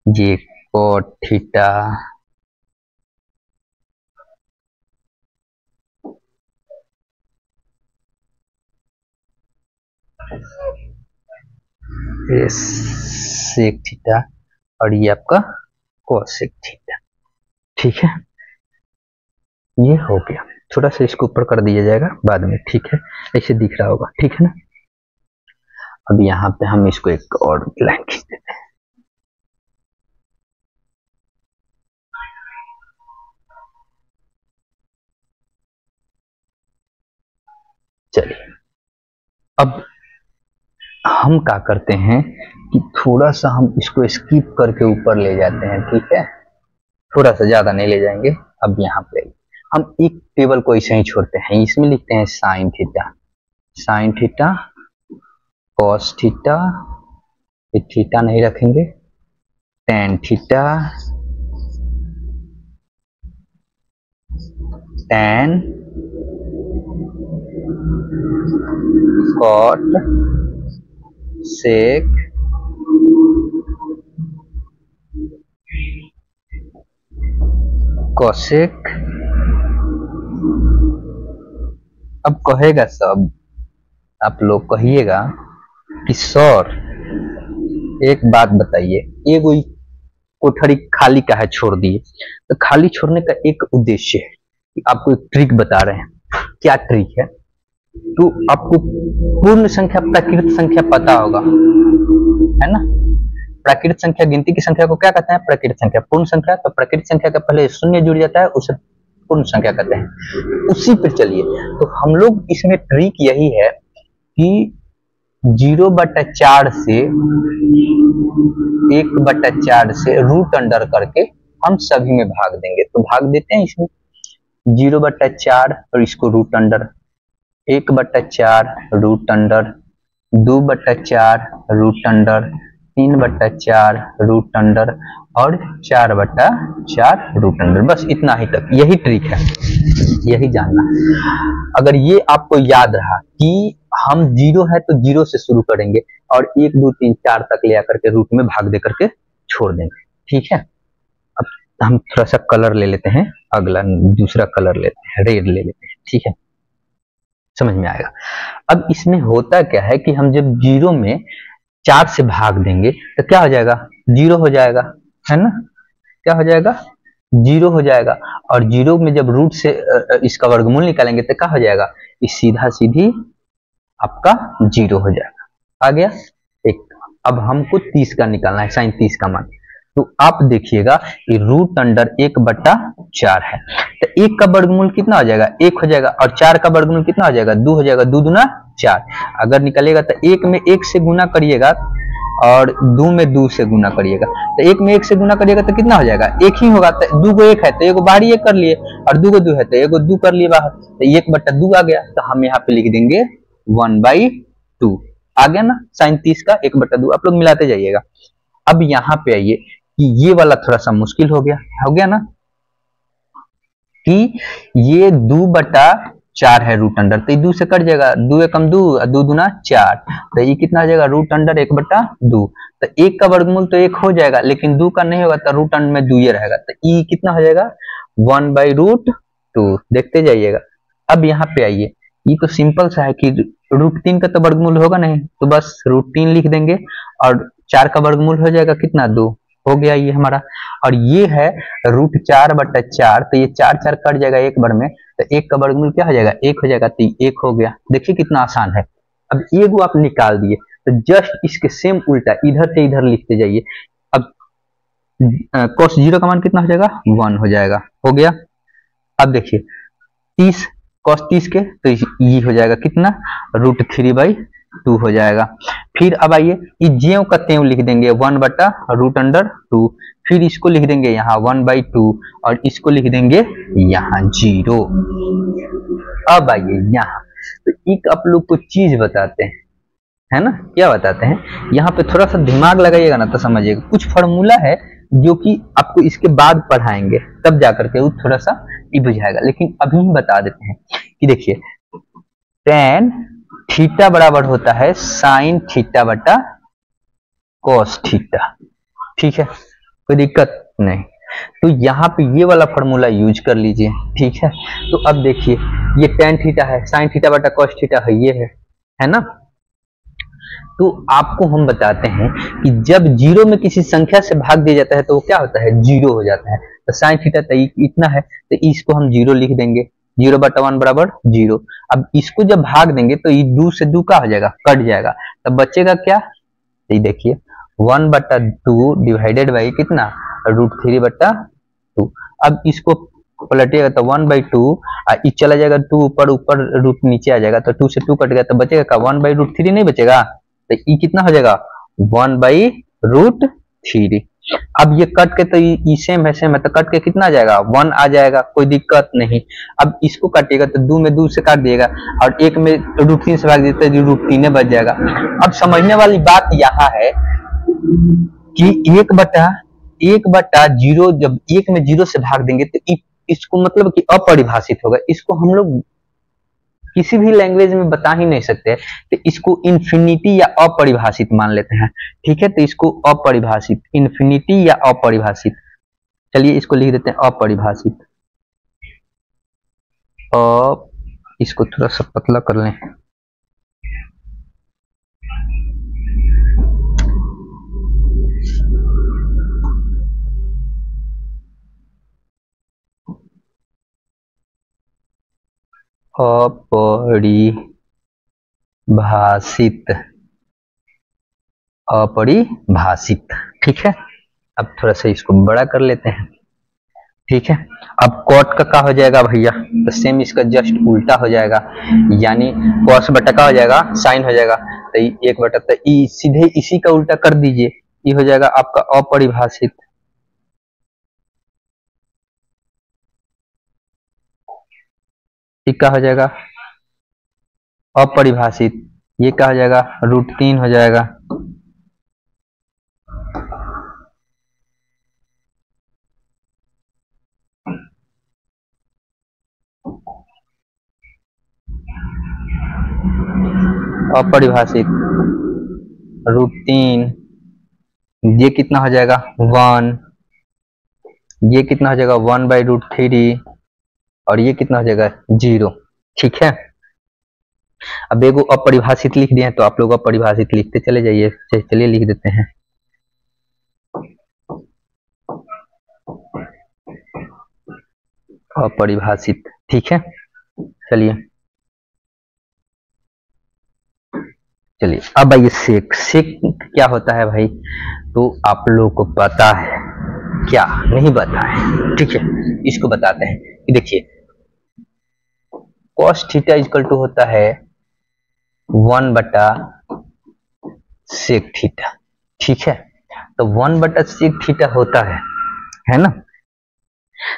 ये कॉट थीटा, ये सेक थीटा और ये आपका कोसेक थीटा। ठीक है, ये हो गया। थोड़ा सा इसको ऊपर कर दिया जाएगा बाद में, ठीक है, ऐसे दिख रहा होगा, ठीक है ना। अब यहाँ पे हम इसको एक और लाइन खींच देते हैं। चलिए अब हम क्या करते हैं कि थोड़ा सा हम इसको स्किप करके ऊपर ले जाते हैं, ठीक है, थोड़ा सा ज्यादा नहीं ले जाएंगे। अब यहाँ पे हम एक टेबल को ऐसे ही छोड़ते हैं, इसमें लिखते हैं sine theta, sine theta, cos theta, ये थीटा नहीं रखेंगे, टैन थीटा, टैन, कॉट, सेक, कोसेक। अब कहेगा सब, आप लोग कहिएगा कि सर एक बात बताइए, ये कोई कोठरी खाली का है छोड़ दिए, तो खाली छोड़ने का एक उद्देश्य है कि आपको एक ट्रिक बता रहे हैं। क्या ट्रिक है, तो आपको पूर्ण संख्या प्राकृत संख्या पता होगा, है ना। प्राकृत संख्या गिनती की संख्या को क्या कहते हैं, प्राकृत संख्या। पूर्ण संख्या, तो प्राकृत संख्या का पहले शून्य जुड़ जाता है, उसे पूर्ण संख्या कहते हैं। उसी पे चलिए, तो हम लोग इसमें ट्रिक यही है कि 0/4 से 1/4 से रूट अंडर करके हम सभी में भाग देंगे। तो भाग देते हैं इसमें 0/4 और इसको root under, 1/4 root under, 2/4 root under, 3/4 root under और 4/4 रूट अंडर। बस इतना ही तक, यही ट्रिक है, यही जानना। अगर ये आपको याद रहा कि हम 0 है तो 0 से शुरू करेंगे और 1 2 3 4 तक ले आकर के रूट में भाग दे करके छोड़ देंगे। ठीक है, अब हम थोड़ा सा कलर ले लेते हैं, अगला दूसरा कलर लेते हैं, रेड ले लेते हैं। ठीक है, समझ में आएगा। अब इसमें होता क्या है कि हम जब 0 में 4 से भाग देंगे तो क्या हो जाएगा, 0 हो जाएगा, है ना, क्या हो जाएगा, 0 हो जाएगा। और 0 में जब रूट से इसका वर्गमूल निकालेंगे तो क्या हो जाएगा, इस सीधा सीधी आपका 0 हो जाएगा। आ गया एक। अब हमको 30 का निकालना है, sin 30 का मान। तो आप देखिएगा कि रूट अंडर 1/4 है, तो 1 का वर्गमूल कितना हो जाएगा, 1 हो जाएगा, और 4 का वर्गमूल कितना हो जाएगा, 2 हो जाएगा, 2 दूना 4। अगर निकलेगा तो 1 में 1 से गुना करिएगा और 2 में 2 से गुना करिएगा। तो 1 में 1 से गुना करिएगा तो कितना हो जाएगा, 1 ही होगा। तो 2 को 1 है तो 1 बाहरी 1 कर लिए, और 2 को 2 है तो 1 को 2 कर लिए बाहर, तो 1/2 आ गया। तो हम यहाँ पे लिख देंगे 1/2। आ गया ना, sin 30 का 1/2। आप लोग मिलाते जाइएगा। अब यहाँ पे आइए कि ये वाला थोड़ा सा मुश्किल हो गया ना, कि ये 2/4 है रूट अंडर, तो 2 से कट जाएगा, 2 एकम 2, 2 दूना 4, तो ये कितना आ जाएगा, रूट अंडर 1/2। तो 1 का वर्गमूल तो 1 हो जाएगा, लेकिन 2 का नहीं होगा, तो रूट अंडर में 2 ये रहेगा, तो ई कितना हो जाएगा, 1/√2। देखते जाइएगा। अब यहाँ पे आइए, ये तो सिंपल सा है कि √3 का तो वर्गमूल होगा नहीं, तो बस √3 लिख देंगे, और 4 का वर्गमूल हो जाएगा कितना, 2 हो गया ये हमारा। और ये है √4/4, तो ये 4 4 कट जाएगा 1 बार में, तो 1 का वर्गमूल क्या हो जाएगा, 1 हो जाएगा, तो 1 हो गया। देखिए कितना आसान है। अब एगो आप निकाल दिए, तो जस्ट इसके सेम उल्टा इधर से इधर लिखते जाइए। अब cos 0 का मान कितना हो जाएगा, 1 हो जाएगा, हो गया। अब देखिए 30 cos 30 के, तो ये हो जाएगा कितना, √3/2 हो जाएगा। फिर अब आइए, ये ज्यों का त्यों लिख देंगे 1/√2। फिर इसको लिख देंगे यहाँ 1/2, और इसको लिख देंगे यहाँ 0। अब आइए यहाँ, तो एक आप लोग को चीज बताते हैं, है ना, क्या बताते हैं, यहाँ पे थोड़ा सा दिमाग लगाइएगा ना तो समझिएगा। कुछ फॉर्मूला है जो कि आपको इसके बाद पढ़ाएंगे, तब जाकर के वो थोड़ा सा ही बुझाएगा, लेकिन अभी हम बता देते हैं कि देखिए tan थीटा बराबर होता है sin θ/cos θ। ठीक है, कोई दिक्कत नहीं। तो यहाँ पे ये वाला फॉर्मूला यूज कर लीजिए। ठीक है, तो अब देखिए ये tan θ है, sin θ/cos θ है, ये है ना। तो आपको हम बताते हैं कि जब 0 में किसी संख्या से भाग दिया जाता है तो वो क्या होता है, 0 हो जाता है। तो sin θ इतना है, तो इसको हम 0 लिख देंगे, 0/1 बराबर 0। अब इसको जब भाग देंगे तो ये 2 से 2 का हो जाएगा, कट जाएगा, तब बचेगा क्या, ये देखिए 1/2 डिवाइडेड बाई कितना, √3/2। अब इसको पलटिएगा तो 1/2, ये चला जाएगा 2 ऊपर, ऊपर रूट नीचे आ जाएगा, तो 2 से 2 कट गया, तो बचेगा का 1/√3 नहीं बचेगा, तो ये कितना हो जाएगा 1/√3। अब ये कट के तो ये सेम है, तो कट के कितना आ जाएगा, 1 आ जाएगा, कोई दिक्कत नहीं। अब इसको काटिएगा तो 2 में 2 से काट दिएगा, और 1 में √3 से भाग दिया तो √3 बच जाएगा। अब समझने वाली बात यहाँ है कि 1/0 जब 1 में 0 से भाग देंगे तो इसको मतलब कि अपरिभाषित होगा। इसको हम लोग किसी भी लैंग्वेज में बता ही नहीं सकते, तो इसको इन्फिनिटी या अपरिभाषित मान लेते हैं। ठीक है, तो इसको अपरिभाषित, इन्फिनिटी या अपरिभाषित, चलिए इसको लिख देते हैं अपरिभाषित। इसको थोड़ा सा पतला कर लें। अपरिभाषित, अपरिभाषित। ठीक है, अब थोड़ा सा इसको बड़ा कर लेते हैं। ठीक है। अब कॉट का क्या हो जाएगा भैया, तो सेम इसका जस्ट उल्टा हो जाएगा, यानी कॉस बटा का हो जाएगा साइन हो जाएगा, तो एक बटा, तो सीधे इसी का उल्टा कर दीजिए, ये हो जाएगा आपका अपरिभाषित। क्या हो जाएगा अपरिभाषित, ये क्या हो जाएगा √3 हो जाएगा। अपरिभाषित √3, ये कितना हो जाएगा 1, ये कितना हो जाएगा 1/√3, और ये कितना हो जाएगा 0। ठीक है। अब एगो अपरिभाषित लिख दिए हैं, तो आप लोग अपरिभाषित लिखते चले जाइए। चलिए लिख देते हैं, अपरिभाषित। ठीक है, चलिए अब आइए सेक। सेक क्या होता है भाई, तो आप लोग को पता है क्या, नहीं पता है, ठीक है, इसको बताते हैं कि देखिए cos थीटा इक्वल टू होता है 1/sec थीटा। ठीक है, तो 1/sec थीटा होता है ना।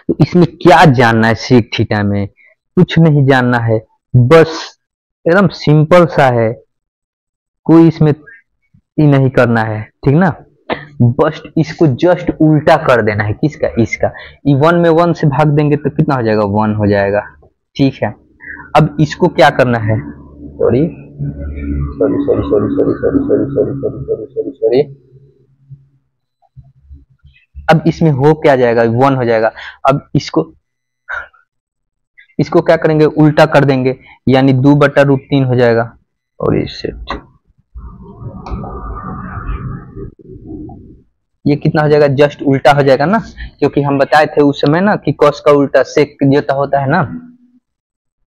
तो इसमें क्या जानना है, सेक थीटा में कुछ नहीं जानना है, बस एकदम सिंपल सा है, कोई इसमें ही नहीं करना है, ठीक ना। बस इसको जस्ट उल्टा कर देना है, किसका, इसका। 1 में 1 से भाग देंगे तो कितना हो जाएगा 1 हो जाएगा। ठीक है, अब इसको क्या करना है, सॉरी, अब इसमें हो क्या जाएगा 1 हो जाएगा। अब इसको क्या करेंगे, उल्टा कर देंगे, यानी 2/√3 हो जाएगा। और ये कितना हो जाएगा, जस्ट उल्टा हो जाएगा ना, क्योंकि हम बताए थे उस समय ना कि कॉस का उल्टा सेक जो होता है ना।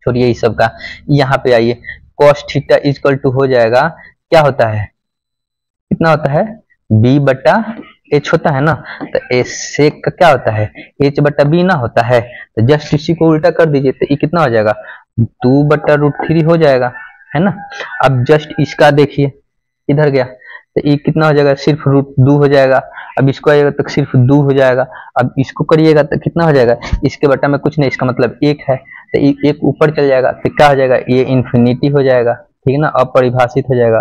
छोड़िए इस सब का, यहाँ पे आइए, कॉस थीटा इक्वल टू हो जाएगा, क्या होता है, कितना होता है b/h होता है ना, तो ए सेक का क्या होता है h/b ना होता है, तो जस्ट इसी को उल्टा कर दीजिए, तो ये कितना हो जाएगा 2/√3 हो जाएगा, है ना। अब जस्ट इसका देखिए, इधर गया, तो ये कितना हो जाएगा, सिर्फ √2 हो जाएगा। अब इसको आएगा तो सिर्फ 2 हो जाएगा। अब इसको करिएगा तो कितना हो जाएगा, इसके बटा में कुछ नहीं, इसका मतलब 1 है, तो एक ऊपर चल जाएगा, तो क्या हो जाएगा, ये इंफिनिटी हो जाएगा, ठीक है ना, अपरिभाषित हो जाएगा।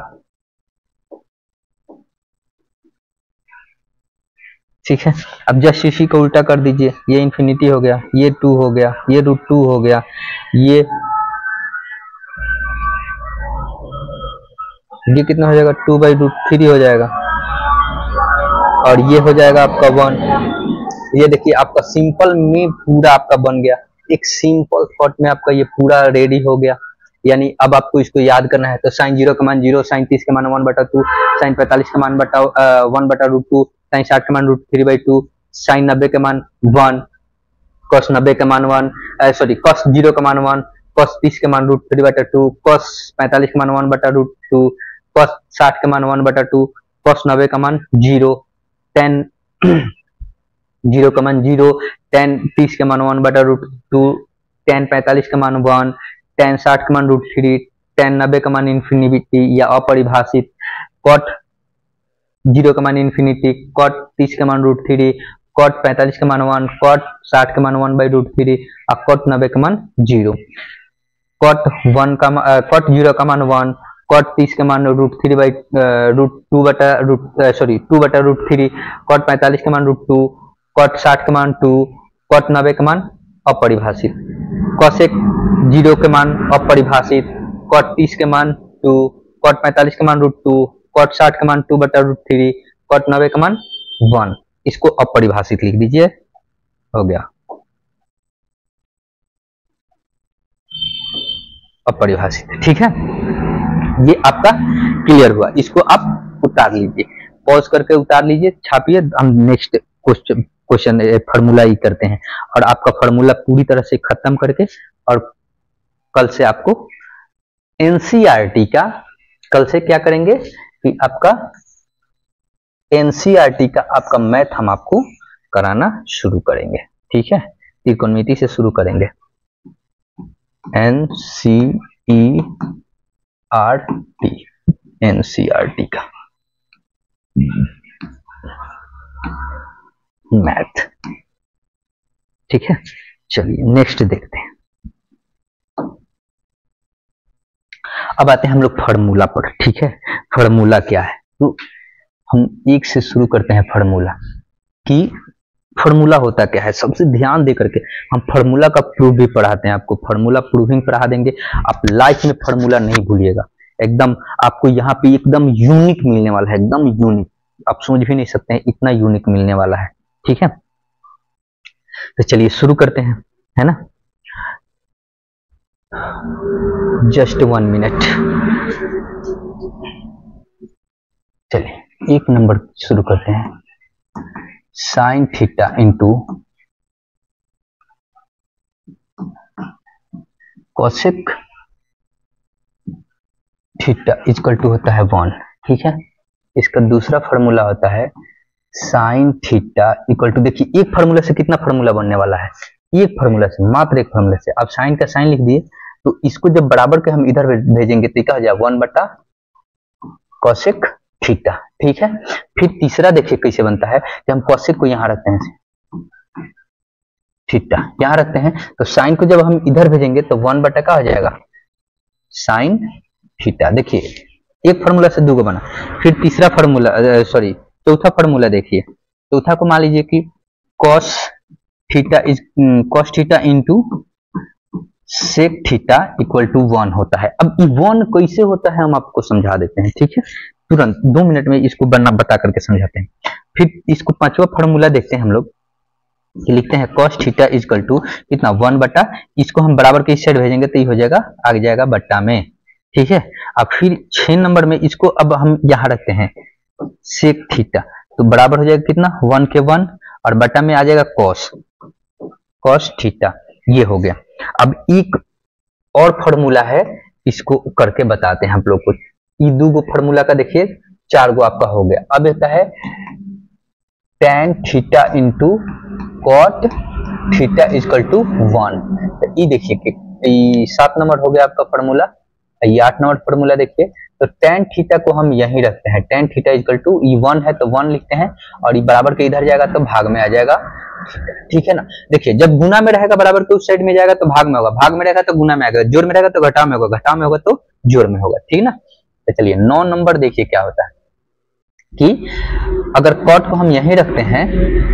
ठीक है, अब जस्ट इसी को उल्टा कर दीजिए, ये इंफिनिटी हो गया, ये 2 हो गया, ये √2 हो गया, ये कितना हो जाएगा 2/√3 हो जाएगा, और ये हो जाएगा आपका 1। ये देखिए आपका सिंपल में पूरा आपका बन गया, एक सिंपल थॉट में आपका ये पूरा रेडी हो गया। यानी अब आपको इसको याद करना है, तो sin 0 का मान 0, sin 30 का मान 1/2, sin 45 का मान 1/√2, sin 60 का मान √3/2, sin 90 का मान 1, cos 90 का मान 1, सॉरी cos 0 का मान 1, cos 30 का मान √3/2, cos 45 का मान 1/√2, cos 60 का मान 1/2, cos 90 का मान 0, tan 0 का मान 0, tan 30 का मान 1/√2, tan 45 का मान 1, tan 60 का मान √3, tan 90 का मान इंफिनिटी या अपरिभाषित, cot 0 का मान इंफिनिटी, cot 30 का मान √3, cot 45 का मान 1, cot 60 का मान 1/√3, और cot 90 का मान 0, cot 0 का मान 1, cot 30 का मान √2/√3, cot 45 का मान √2, cot 60 का मान 2, cot 90 का मान अपरिभाषित, cosec 0 के मान अपरिभाषित, cot 30 के मान 2, cot 45 का मान √2, cot 60 का मान 2/√3, cot 90 का मान 1। इसको अपरिभाषित लिख दीजिए, हो गया अपरिभाषित। ठीक है, ये आपका क्लियर हुआ। इसको आप उतार लीजिए, पॉज करके उतार लीजिए, छापिए, हम नेक्स्ट क्वेश्चन फार्मूला ही करते हैं, और आपका फार्मूला पूरी तरह से खत्म करके, और कल से आपको एनसीईआरटी का, कल से क्या करेंगे कि आपका एनसीईआरटी का आपका मैथ हम आपको कराना शुरू करेंगे। ठीक है, त्रिकोणमिति से शुरू करेंगे। NCERT, NCERT का मैथ, ठीक है। चलिए नेक्स्ट देखते हैं। अब आते हैं हम लोग फार्मूला पर, ठीक है। फार्मूला क्या है, तो हम एक से शुरू करते हैं फार्मूला कि फार्मूला होता क्या है। सबसे ध्यान दे करके हम फार्मूला का प्रूफ भी पढ़ाते हैं आपको, फार्मूला प्रूविंग पढ़ा देंगे। आप लाइफ में फार्मूला नहीं भूलिएगा, एकदम आपको यहाँ पे एकदम यूनिक मिलने वाला है, एकदम यूनिक, आप समझ भी नहीं सकते हैं इतना यूनिक मिलने वाला है, ठीक है। तो चलिए शुरू करते हैं, है ना। जस्ट 1 मिनट, चलिए 1 नंबर शुरू करते हैं। Sine theta into cosec theta equal to होता है 1, ठीक है। इसका दूसरा फार्मूला होता है साइन थीटा इक्वल टू, देखिए एक फार्मूला से कितना फार्मूला बनने वाला है, एक फार्मूला से, मात्र एक फार्मूला से। आप साइन का साइन लिख दिए, तो इसको जब बराबर के हम इधर भेजेंगे तो क्या हो जाएगा 1 बटा कोसेक थीटा, ठीक है। फिर तीसरा देखिए कैसे बनता है कि हम कोसेक को यहां रखते हैं, थीटा यहां रखते हैं, तो साइन को जब हम इधर भेजेंगे तो 1 बटा का हो जाएगा साइन थीटा। देखिए एक फार्मूला से 2 को बना। फिर तीसरा फार्मूला, सॉरी चौथा फार्मूला देखिए, चौथा को मान लीजिए कि cos theta into sec theta equal to 1 होता है। अब ये 1 कैसे होता है हम आपको समझा देते हैं, ठीक है, तुरंत 2 मिनट में इसको बता करके समझाते हैं। फिर इसको पांचवा फार्मूला देखते हैं हम लोग, लिखते हैं cos थीटा इक्वल टू कितना 1 बटा, इसको हम बराबर के इस साइड भेजेंगे तो ये हो जाएगा, आगे जाएगा बट्टा में, ठीक है। अब फिर 6 नंबर में इसको अब हम यहाँ रखते हैं सेक थीटा, तो बराबर हो जाएगा कितना 1 के 1 और बटा में आ जाएगा cos थीटा, ये हो गया। अब एक और फार्मूला है, इसको करके बताते हैं हम लोग को। ये 2 गो फार्मूला का देखिए 4 गो आपका हो गया। अब होता है tan theta into cot theta equal to 1, तो ये देखिए कि 7 नंबर हो गया आपका फार्मूला। ये 8 नंबर फार्मूला देखिए, तो tan थीटा को हम यहीं रखते हैं, tan थीटा इक्वल टू, ये 1 है तो 1 लिखते हैं, और ये बराबर के इधर जाएगा तो भाग में आ जाएगा, ठीक है ना। देखिए जब गुना में रहेगा बराबर के उस साइड में जाएगा तो भाग में होगा, भाग में रहेगा तो गुना में आएगा, जोड़ में रहेगा तो घटाव में होगा, घटाव में होगा तो जोड़ में होगा, ठीक है ना। तो चलिए 9 नंबर देखिए क्या होता है कि अगर कॉट को हम यहीं रखते हैं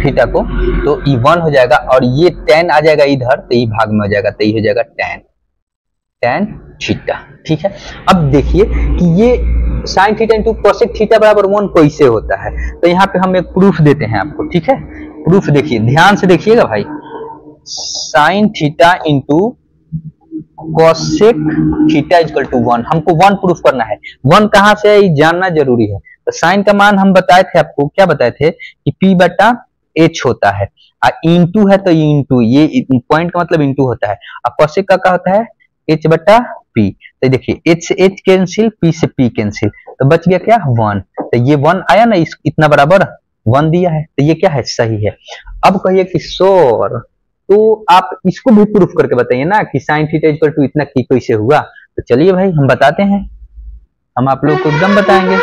थीटा को, तो ये 1 हो जाएगा और ये tan आ जाएगा इधर, तो ये भाग में हो जाएगा, तो ये हो जाएगा tan थीटा, ठीक है। अब देखिए कि ये sign theta into cosec theta बराबर 1 कैसे होता है, तो यहाँ पे हम एक प्रूफ देते हैं आपको, ठीक है। प्रूफ देखिए, ध्यान से देखिएगा भाई, sine theta into cosec theta equal to 1, हमको 1 प्रूफ करना है। 1 कहां से है ये जानना जरूरी है। तो साइन का मान हम बताए थे आपको, क्या बताए थे कि p बटा h होता है, इंटू है तो ये इंटू, ये पॉइंट का मतलब इंटू होता है, और कोसेक का क्या होता है h बटा p। तो देखिए h से h कैंसिल, p से p कैंसिल, तो बच गया क्या 1, तो ये 1 आया ना, इतना बराबर 1 दिया है, तो ये क्या है सही है। अब कहिए कि सर तो आप इसको भी प्रूफ करके बताइए ना कि साइन थीटा इक्वल टू इतना की कैसे हुआ। तो चलिए भाई हम बताते हैं, हम आप लोग को एकदम बताएंगे,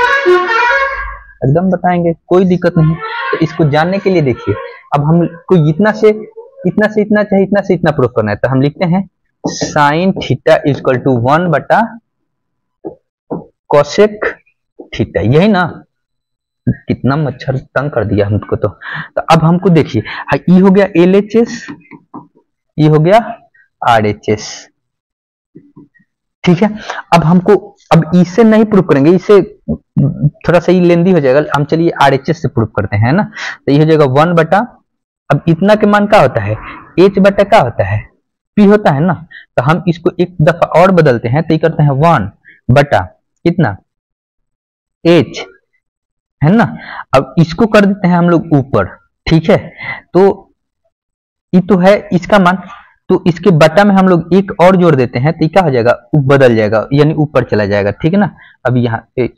एकदम बताएंगे, कोई दिक्कत नहीं। तो इसको जानने के लिए देखिए, अब हमको इतना से इतना चाहिए, इतना से इतना प्रूफ करना है, तो हम लिखते हैं साइन थीटा इक्वल टू 1 बटा कोसेक थीटा, यही ना। कितना मच्छर तंग कर दिया हमको। तो अब हमको देखिए ये हो गया LHS, ये हो गया RHS, ठीक है। अब हमको अब इससे नहीं प्रूफ करेंगे, इससे थोड़ा सा ही लेंदी हो जाएगा, हम चलिए RHS से प्रूफ करते हैं ना। तो ये हो जाएगा 1 बटा, अब इतना के मान क्या होता है h बटा क्या होता है p होता है ना, तो हम इसको एक दफा और बदलते हैं, तो ये करते हैं 1 बटा कितना h, है ना। अब इसको कर देते हैं हम लोग ऊपर, ठीक है। तो ये तो है इसका मान, तो इसके बटा में हम लोग एक और जोड़ देते हैं, तो क्या हो जाएगा बदल जाएगा, यानी ऊपर चला जाएगा, ठीक है ना। अब यहाँ h,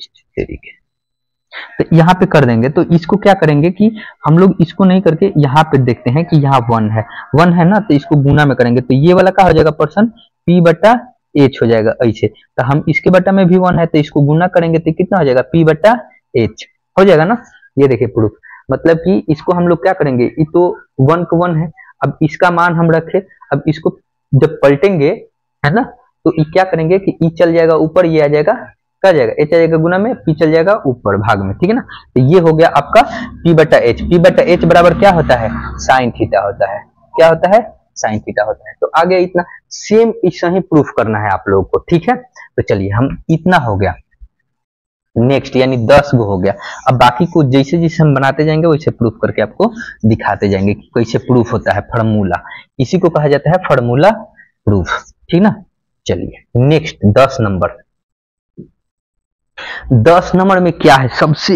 तो यहाँ पे कर देंगे। तो इसको क्या करेंगे कि हम लोग इसको नहीं करके यहाँ पे देखते हैं कि यहाँ 1 है ना, तो इसको गुना में करेंगे तो ये वाला क्या हो जाएगा पर्सन P बटा H हो जाएगा ऐसे। तो हम इसके बटा में भी 1 है तो इसको गुना करेंगे तो कितना हो जाएगा P बटा H हो जाएगा ना। ये देखिए प्रूफ, मतलब कि इसको हम लोग क्या करेंगे, ये तो 1 को 1 है, अब इसका मान हम रखे, अब इसको जब पलटेंगे है ना तो ये क्या करेंगे कि ई चल जाएगा ऊपर, ये आ जाएगा क्या जाएगा एच आ जाएगा गुना में, पी चल जाएगा ऊपर भाग में, ठीक है ना। तो ये हो गया आपका पी बटा एच बराबर क्या होता है साइन थीटा होता है, क्या होता है साइन थीटा होता है। तो आगे इतना सेम ऐसा ही प्रूफ करना है आप लोगों को, ठीक है। तो चलिए हम इतना हो गया, नेक्स्ट यानी 10 गो हो गया। अब बाकी को जैसे जैसे हम बनाते जाएंगे वैसे प्रूफ करके आपको दिखाते जाएंगे कि कैसे प्रूफ होता है फार्मूला, इसी को कहा जाता है फार्मूला प्रूफ, ठीक ना। चलिए नेक्स्ट 10 नंबर। 10 नंबर में क्या है सबसे,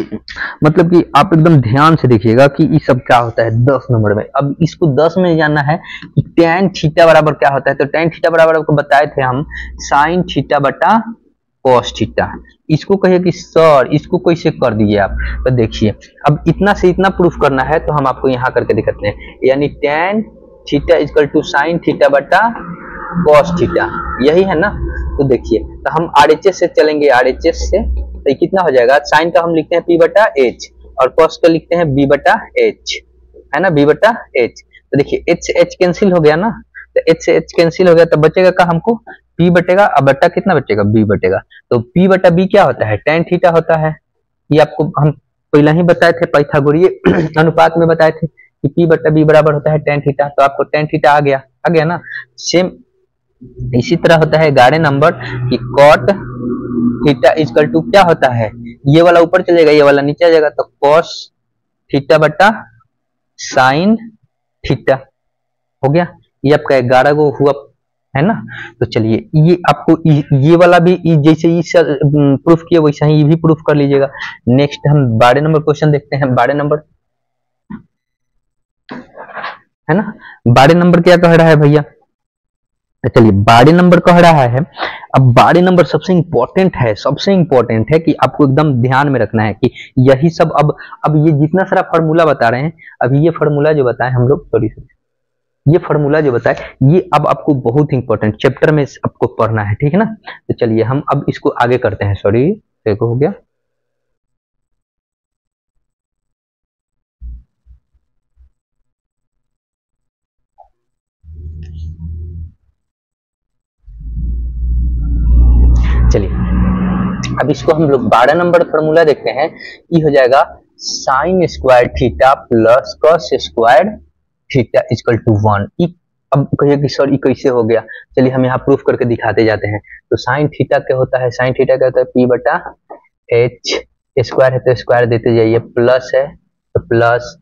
मतलब कि आप एकदम ध्यान से देखिएगा कि ये सब क्या होता है 10 नंबर में। अब इसको 10 में जानना है कि tan थीटा बराबर क्या होता है। तो tan थीटा बराबर आपको बताए थे हम sin थीटा बटा cos थीटा। इसको कहिए कि सर इसको कैसे कर दिए आप, तो देखिए अब इतना से इतना प्रूफ करना है तो हम आपको यहाँ करके दिखाते हैं, यानी tan theta equal to sin theta बटा cos थीटा, यही है ना। तो देखिए तो हम RHS से चलेंगे, RHS से तो कितना हो जाएगा, साइन का हम लिखते हैं P बटा H और cos का लिखते हैं B बटा H, है ना B बटा H। तो देखिए H से H कैंसिल हो गया ना, तो H से H कैंसिल हो गया तो बचेगा का हमको P बटेगा, अब बटा कितना बचेगा B बटेगा। तो P बटा B क्या होता है tan थीटा होता है, ये आपको हम पहले ही बताए थे पाइथागोरीय अनुपात में बताए थे कि P बटा B बराबर होता है tan थीटा। तो आपको tan थीटा आ गया ना। सेम इसी तरह होता है 11 नंबर कि cot थीटा इक्वल टू क्या होता है, ये वाला ऊपर चलेगा ये वाला नीचे आ जाएगा, तो cos थीटा बटा sin थीटा हो गया। ये आपका 11 गो हुआ है ना। तो चलिए ये आपको ये वाला भी जैसे इस प्रूफ किया वैसा ही ये भी प्रूफ कर लीजिएगा। नेक्स्ट हम 12 नंबर क्वेश्चन देखते हैं। 12 नंबर है ना, 12 नंबर क्या कह रहा है भैया, चलिए 12 नंबर कह रहा है। अब 12 नंबर सबसे इंपॉर्टेंट है कि आपको एकदम ध्यान में रखना है कि यही सब अब ये जितना सारा फार्मूला बता रहे हैं, अभी ये फार्मूला जो बताए हम लोग, ये फार्मूला जो बताए ये अब आपको बहुत इंपॉर्टेंट चैप्टर में आपको पढ़ना है, ठीक है ना। तो चलिए हम अब इसको आगे करते हैं। सॉरी देखो हो गया, चलिए अब इसको हम लोग 12 नंबर फार्मूला देखते हैं। ये हो जाएगा sine square theta plus cos square theta equal to 1। अब कहिए कि सर ये कैसे हो गया, चलिए हम यहाँ प्रूफ करके दिखाते जाते हैं। तो साइन थीटा क्या होता है, साइन थीटा क्या होता है P बटा H, स्क्वायर है तो स्क्वायर देते जाइए, प्लस है तो प्लस,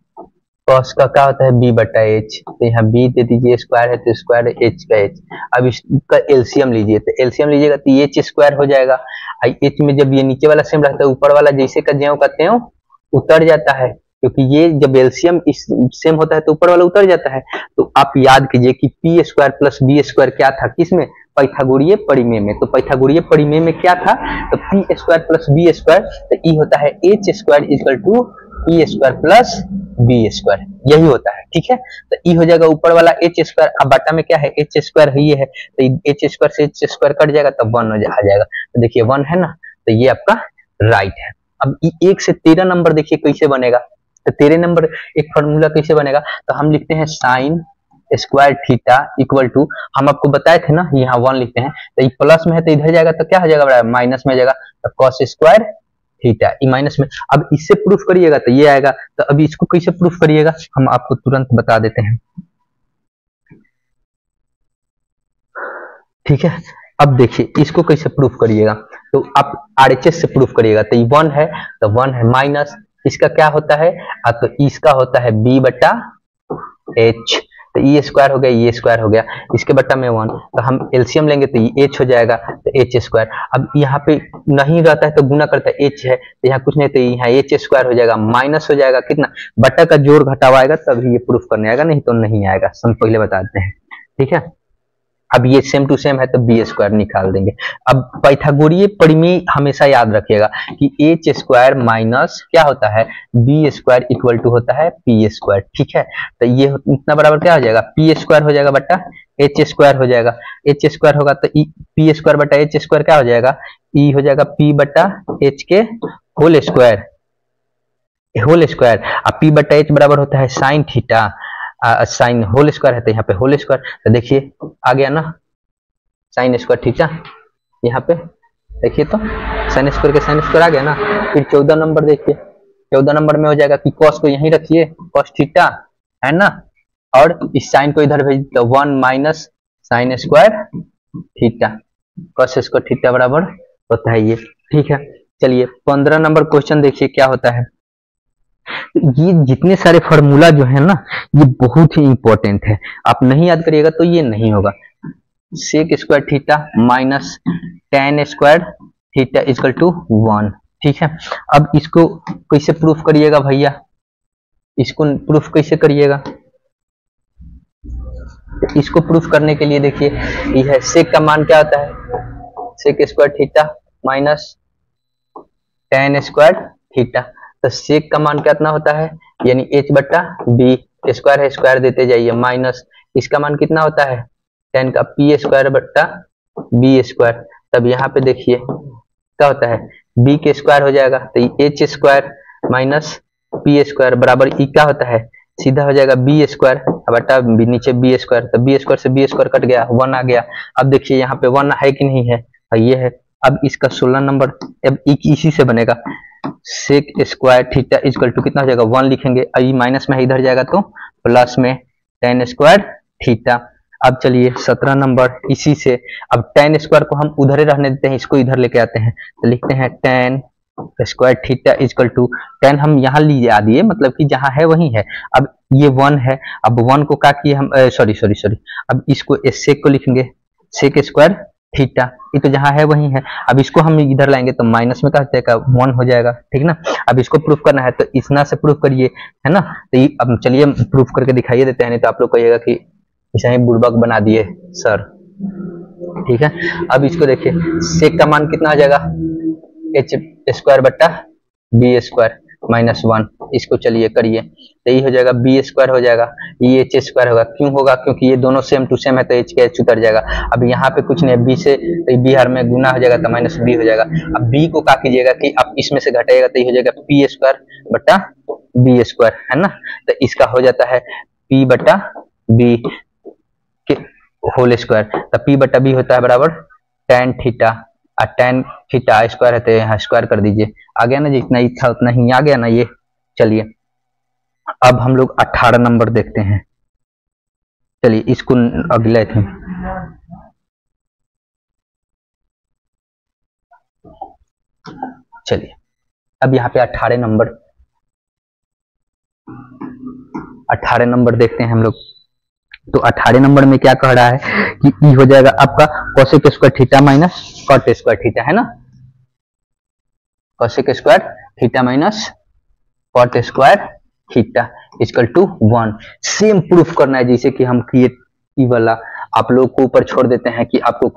कॉस का क्या होता है B बटा H, तो यहाँ B दे दीजिए, स्क्वायर है तो स्क्वायर H का H। अब इसका एलसीएम लीजिए, तो एलसीएम लीजिएगा तो H स्क्वायर हो जाएगा। H में जब ये नीचे वाला सेम रहता है ऊपर वाला जैसे का ज्यों का त्यों उतर जाता है, क्योंकि ये जब एलसीएम इस सेम होता है तो ऊपर वाला उतर जाता है। तो आप याद कीजिए कि P square plus B square क्या था किसमें, पाइथागोरीय परिमेय में। तो पाइथागोरीय परिमेय में क्या था, तो P square plus B square, तो ये होता है H square equal to P square plus B square, यही होता है, ठीक है। तो ये हो जाएगा ऊपर वाला H स्क्वायर, अब बाटा में क्या है H स्क्वायर ये है, तो H स्क्वायर से H स्क्वायर कट जाएगा तब 1 आ जाएगा। तो देखिए 1 है ना, तो ये आपका राइट है। अब 1 से 13 नंबर देखिए कैसे बनेगा। तो 13 नंबर एक फॉर्मूला कैसे बनेगा, तो हम लिखते हैं sine square theta equal to, हम आपको बताए थे ना यहाँ 1 लिखते हैं, तो ये प्लस में है तो इधर जाएगा तो क्या हो जाएगा माइनस में जाएगा, तो cos square theta E minus में। अब इससे प्रूफ करिएगा तो ये आएगा। तो अभी इसको कैसे प्रूफ करिएगा हम आपको तुरंत बता देते हैं, ठीक है। अब देखिए इसको कैसे प्रूफ करिएगा, तो आप RHS से प्रूफ करिएगा। तो ये 1 है तो 1 है, माइनस इसका क्या होता है, तो इसका होता है B बटा H, तो ये स्क्वायर हो गया, ये स्क्वायर हो गया, इसके बटा में 1, तो हम एलसीएम लेंगे तो ये H हो जाएगा, तो H स्क्वायर। अब यहाँ पे नहीं रहता है तो गुना करता है, H है तो यहाँ कुछ नहीं, तो यहाँ H स्क्वायर हो जाएगा, माइनस हो जाएगा कितना, बटा का जोड़ घटावा आएगा तभी ये प्रूफ करने आएगा, नहीं तो नहीं आएगा, हम पहले बताते हैं, ठीक है। अब ये सेम टू सेम है तो बी स्क्वायर निकाल देंगे। अब पाइथागोरीय परिमेय हमेशा याद रखिएगा कि एच स्क्वायर माइनस क्या होता है बी स्क्वायर इक्वल टू होता है पी स्क्वायर, ठीक है। तो ये इतना बराबर क्या हो जाएगा पी स्क्वायर हो जाएगा बटा एच स्क्वायर हो जाएगा, एच स्क्वायर होगा तो पी स्क्वायर बटा एच स्क्वायर क्या हो जाएगा ई हो जाएगा पी बटा एच के होल स्क्वायर, अब पी बटा एच बराबर होता है sine theta, sine whole square है तो यहाँ पे होल स्क्वायर, तो देखिए आ गया ना साइन स्क्वायर थीटा, यहाँ पे देखिए तो साइन स्क्वायर के साइन स्क्वायर आ गया ना। फिर 14 नंबर देखिए, 14 नंबर में हो जाएगा कि कॉस को यहीं रखिए कॉस थीटा है ना, और इस साइन को इधर भेज दो 1 minus sign square theta, cos square theta बराबर होता है ये, ठीक है। चलिए 15 नंबर क्वेश्चन देखिए क्या होता है। ये जितने सारे फॉर्मूला जो है ना ये बहुत ही इंपॉर्टेंट है, आप नहीं याद करिएगा तो ये नहीं होगा। Sec square theta minus tan square theta equal to 1, ठीक है। अब इसको कैसे प्रूफ करिएगा भैया, इसको प्रूफ कैसे करिएगा, इसको प्रूफ करने के लिए देखिए यह है सेक का मान क्या होता है sec square theta minus tan square theta, तो सेक का मान कितना होता है यानी h बटा बी, स्क्वायर है स्क्वायर देते जाइए माइनस इसका मान कितना होता है टेन का पी स्क्वायर बटा बी स्क्वायर, तब यहाँ पे देखिए क्या होता है b के स्क्वायर हो जाएगा तो H square minus P square बराबर ई क्या होता है सीधा हो जाएगा बी स्क्वायर बटा नीचे बी स्क्वायर, तो बी स्क्वायर से बी स्क्वायर कट गया 1 आ गया। अब देखिए यहाँ पे 1 है कि नहीं है, ये है। अब इसका 16 नंबर अब इसी से बनेगा sec square theta equal to कितना हो जाएगा 1 लिखेंगे, आई माइनस में इधर जाएगा तो प्लस में टेन स्क्वायर थीटा। अब चलिए 17 नंबर इसी से, अब टेन स्क्वायर को हम उधर ही रहने देते हैं, इसको इधर लेके आते हैं तो लिखते हैं tan square theta equal to tan हम यहाँ लीजिए आ दिए मतलब कि जहां है वही है। अब ये 1 है, अब 1 को क्या किए हम सॉरी अब इसको सेक को लिखेंगे सेक स्क्वायर थीटा, ये तो जहां है वही है। अब इसको हम इधर लाएंगे तो माइनस में क्या का 1 हो जाएगा, ठीक ना। अब इसको प्रूफ करना है तो इतना से प्रूफ करिए है ना, तो ये अब चलिए प्रूफ करके दिखाइए देते हैं, नहीं तो आप लोग कहिएगा कि इसे ही बुड़बक बना दिए सर, ठीक है। अब इसको देखिए सेक का मान कितना आ जाएगा एच स्क्वायर बट्टा बी स्क्वायर माइनस 1, इसको चलिए करिए तो ये हो जाएगा बी स्क्वायर हो जाएगा, ये एच स्क्वायर होगा, क्यों होगा क्योंकि ये दोनों सेम टू सेम है तो एच के एच उतर जाएगा। अब यहाँ पे कुछ नहीं बी से तो बी हर में गुना हो जाएगा तो माइनस बी हो जाएगा। अब बी को क्या कीजिएगा कि आप इसमें से घटाइएगा तो ये हो जाएगा पी स्क्वायर बटा बी स्क्वायर है ना, तो इसका हो जाता है पी बटा बी के होल स्क्वायर, तो पी बटा बी होता है बराबर टेन थीटा, और टेन थीटा स्क्वायर है तो यहाँ स्क्वायर कर दीजिए, आ गया ना, जितना ही था उतना ही आ गया ना ये। चलिए अब हम लोग 18 नंबर देखते हैं, चलिए इसको अगले थे चलिए अब यहाँ पे 18 नंबर देखते हैं हम लोग। तो 18 नंबर में क्या कह रहा है कि ई हो जाएगा आपका cosec square theta minus cot square theta है ना, cosec square theta minus cot square theta equal to 1। Same proof करना है जैसे कि हम किए ई वाला, आप लोग को ऊपर छोड़ देते हैं कि आपको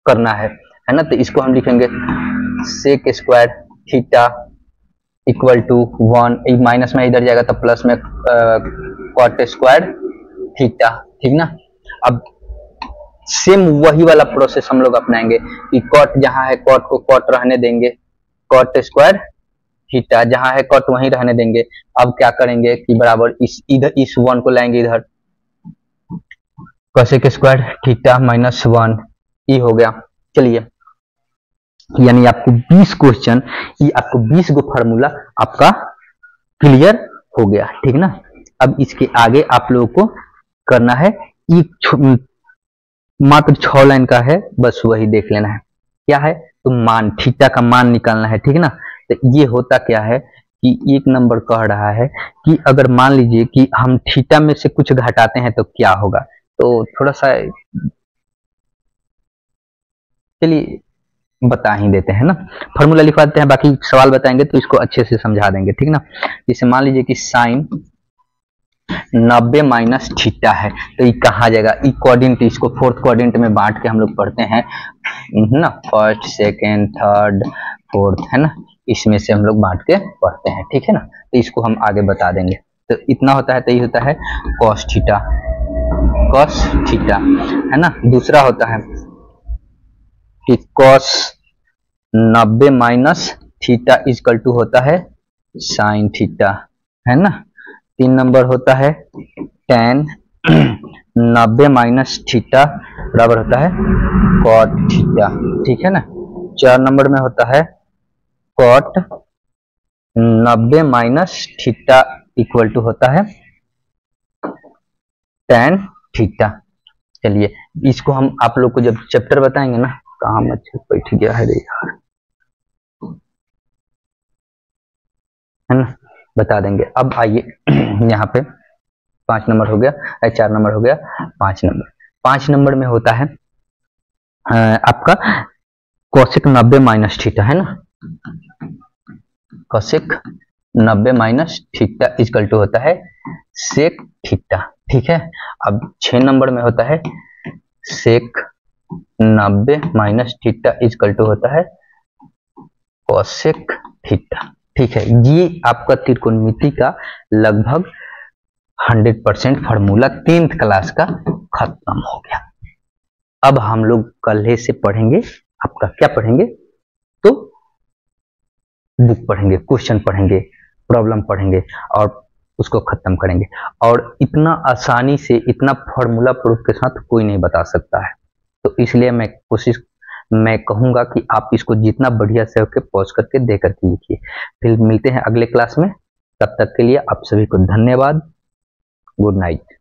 करना है ना। तो इसको हम लिखेंगे sec square theta equal to 1, minus में इधर जाएगा तो प्लस में कॉट स्क्वायर थीटा, ठीक ना। अब सेम वही वाला प्रोसेस हम लोग अपनाएंगे कि कॉट जहां है कॉट को कॉट रहने देंगे, कॉट स्क्वायर थीटा जहां है कॉट वहीं रहने देंगे। अब क्या करेंगे कि बराबर इधर इस 1 को लाएंगे इधर, कोसेक स्क्वायर थीटा माइनस 1 ये हो गया। चलिए यानी आपको 20 क्वेश्चन, ये आपको 20 गो फार्मूला आपका क्लियर हो गया, ठीक ना। अब इसके आगे आप लोगों को करना है एक मात्र 6 लाइन का है, बस वही देख लेना है क्या है, तो मान थीटा का मान निकालना है, ठीक ना। तो ये होता क्या है कि 1 नंबर कह रहा है कि अगर मान लीजिए कि हम थीटा में से कुछ घटाते हैं तो क्या होगा, तो थोड़ा सा चलिए बता ही देते हैं ना, फॉर्मूला लिखवा देते हैं, बाकी सवाल बताएंगे तो इसको अच्छे से समझा देंगे, ठीक ना। जैसे मान लीजिए कि साइन 90 माइनस थीटा है, तो ये कहाँ जाएगा, ई कोऑर्डिनेट, इसको फोर्थ कोऑर्डिनेट में बांट के हम लोग पढ़ते हैं ना, फर्स्ट सेकेंड थर्ड फोर्थ, है ना, इसमें से हम लोग बांट के पढ़ते हैं, ठीक है ना। तो इसको हम आगे बता देंगे। तो इतना होता है, तो ये होता है कॉस थीटा, कॉस थीटा, है ना। दूसरा होता है कि cos 90 minus theta equal to होता है साइन थीटा, है ना। 3 नंबर होता है tan 90 माइनस थीटा बराबर होता है कॉट थीटा, ठीक है ना। 4 नंबर में होता है cot 90 minus theta equal to होता है tan थीटा। चलिए इसको हम आप लोग को जब चैप्टर बताएंगे ना, काम अच्छा बैठ गया है रे यार, है ना, बता देंगे। अब आइए यहाँ पे 5 नंबर हो गया, 4 नंबर हो गया, 5 नंबर। 5 नंबर में होता है आपका कोसेक 90 माइनस थीटा, है ना, cosec 90 minus theta equal to होता है सेक थीटा, ठीक है। अब 6 नंबर में होता है सेक 90 माइनस थीटा इजकल टू होता है कोसेक थीटा, ठीक है। ये आपका त्रिकोणमिति का लगभग 100% फार्मूला 10th क्लास का खत्म हो गया। अब हम लोग कल से पढ़ेंगे, आपका क्या पढ़ेंगे, तो बुक पढ़ेंगे, क्वेश्चन पढ़ेंगे, प्रॉब्लम पढ़ेंगे और उसको खत्म करेंगे। और इतना आसानी से इतना फार्मूला प्रूफ के साथ कोई नहीं बता सकता है, तो इसलिए मैं कहूंगा कि आप इसको जितना बढ़िया से होकर पॉज करके दे करके लिखिए। फिर मिलते हैं अगले क्लास में, तब तक के लिए आप सभी को धन्यवाद, गुड नाइट।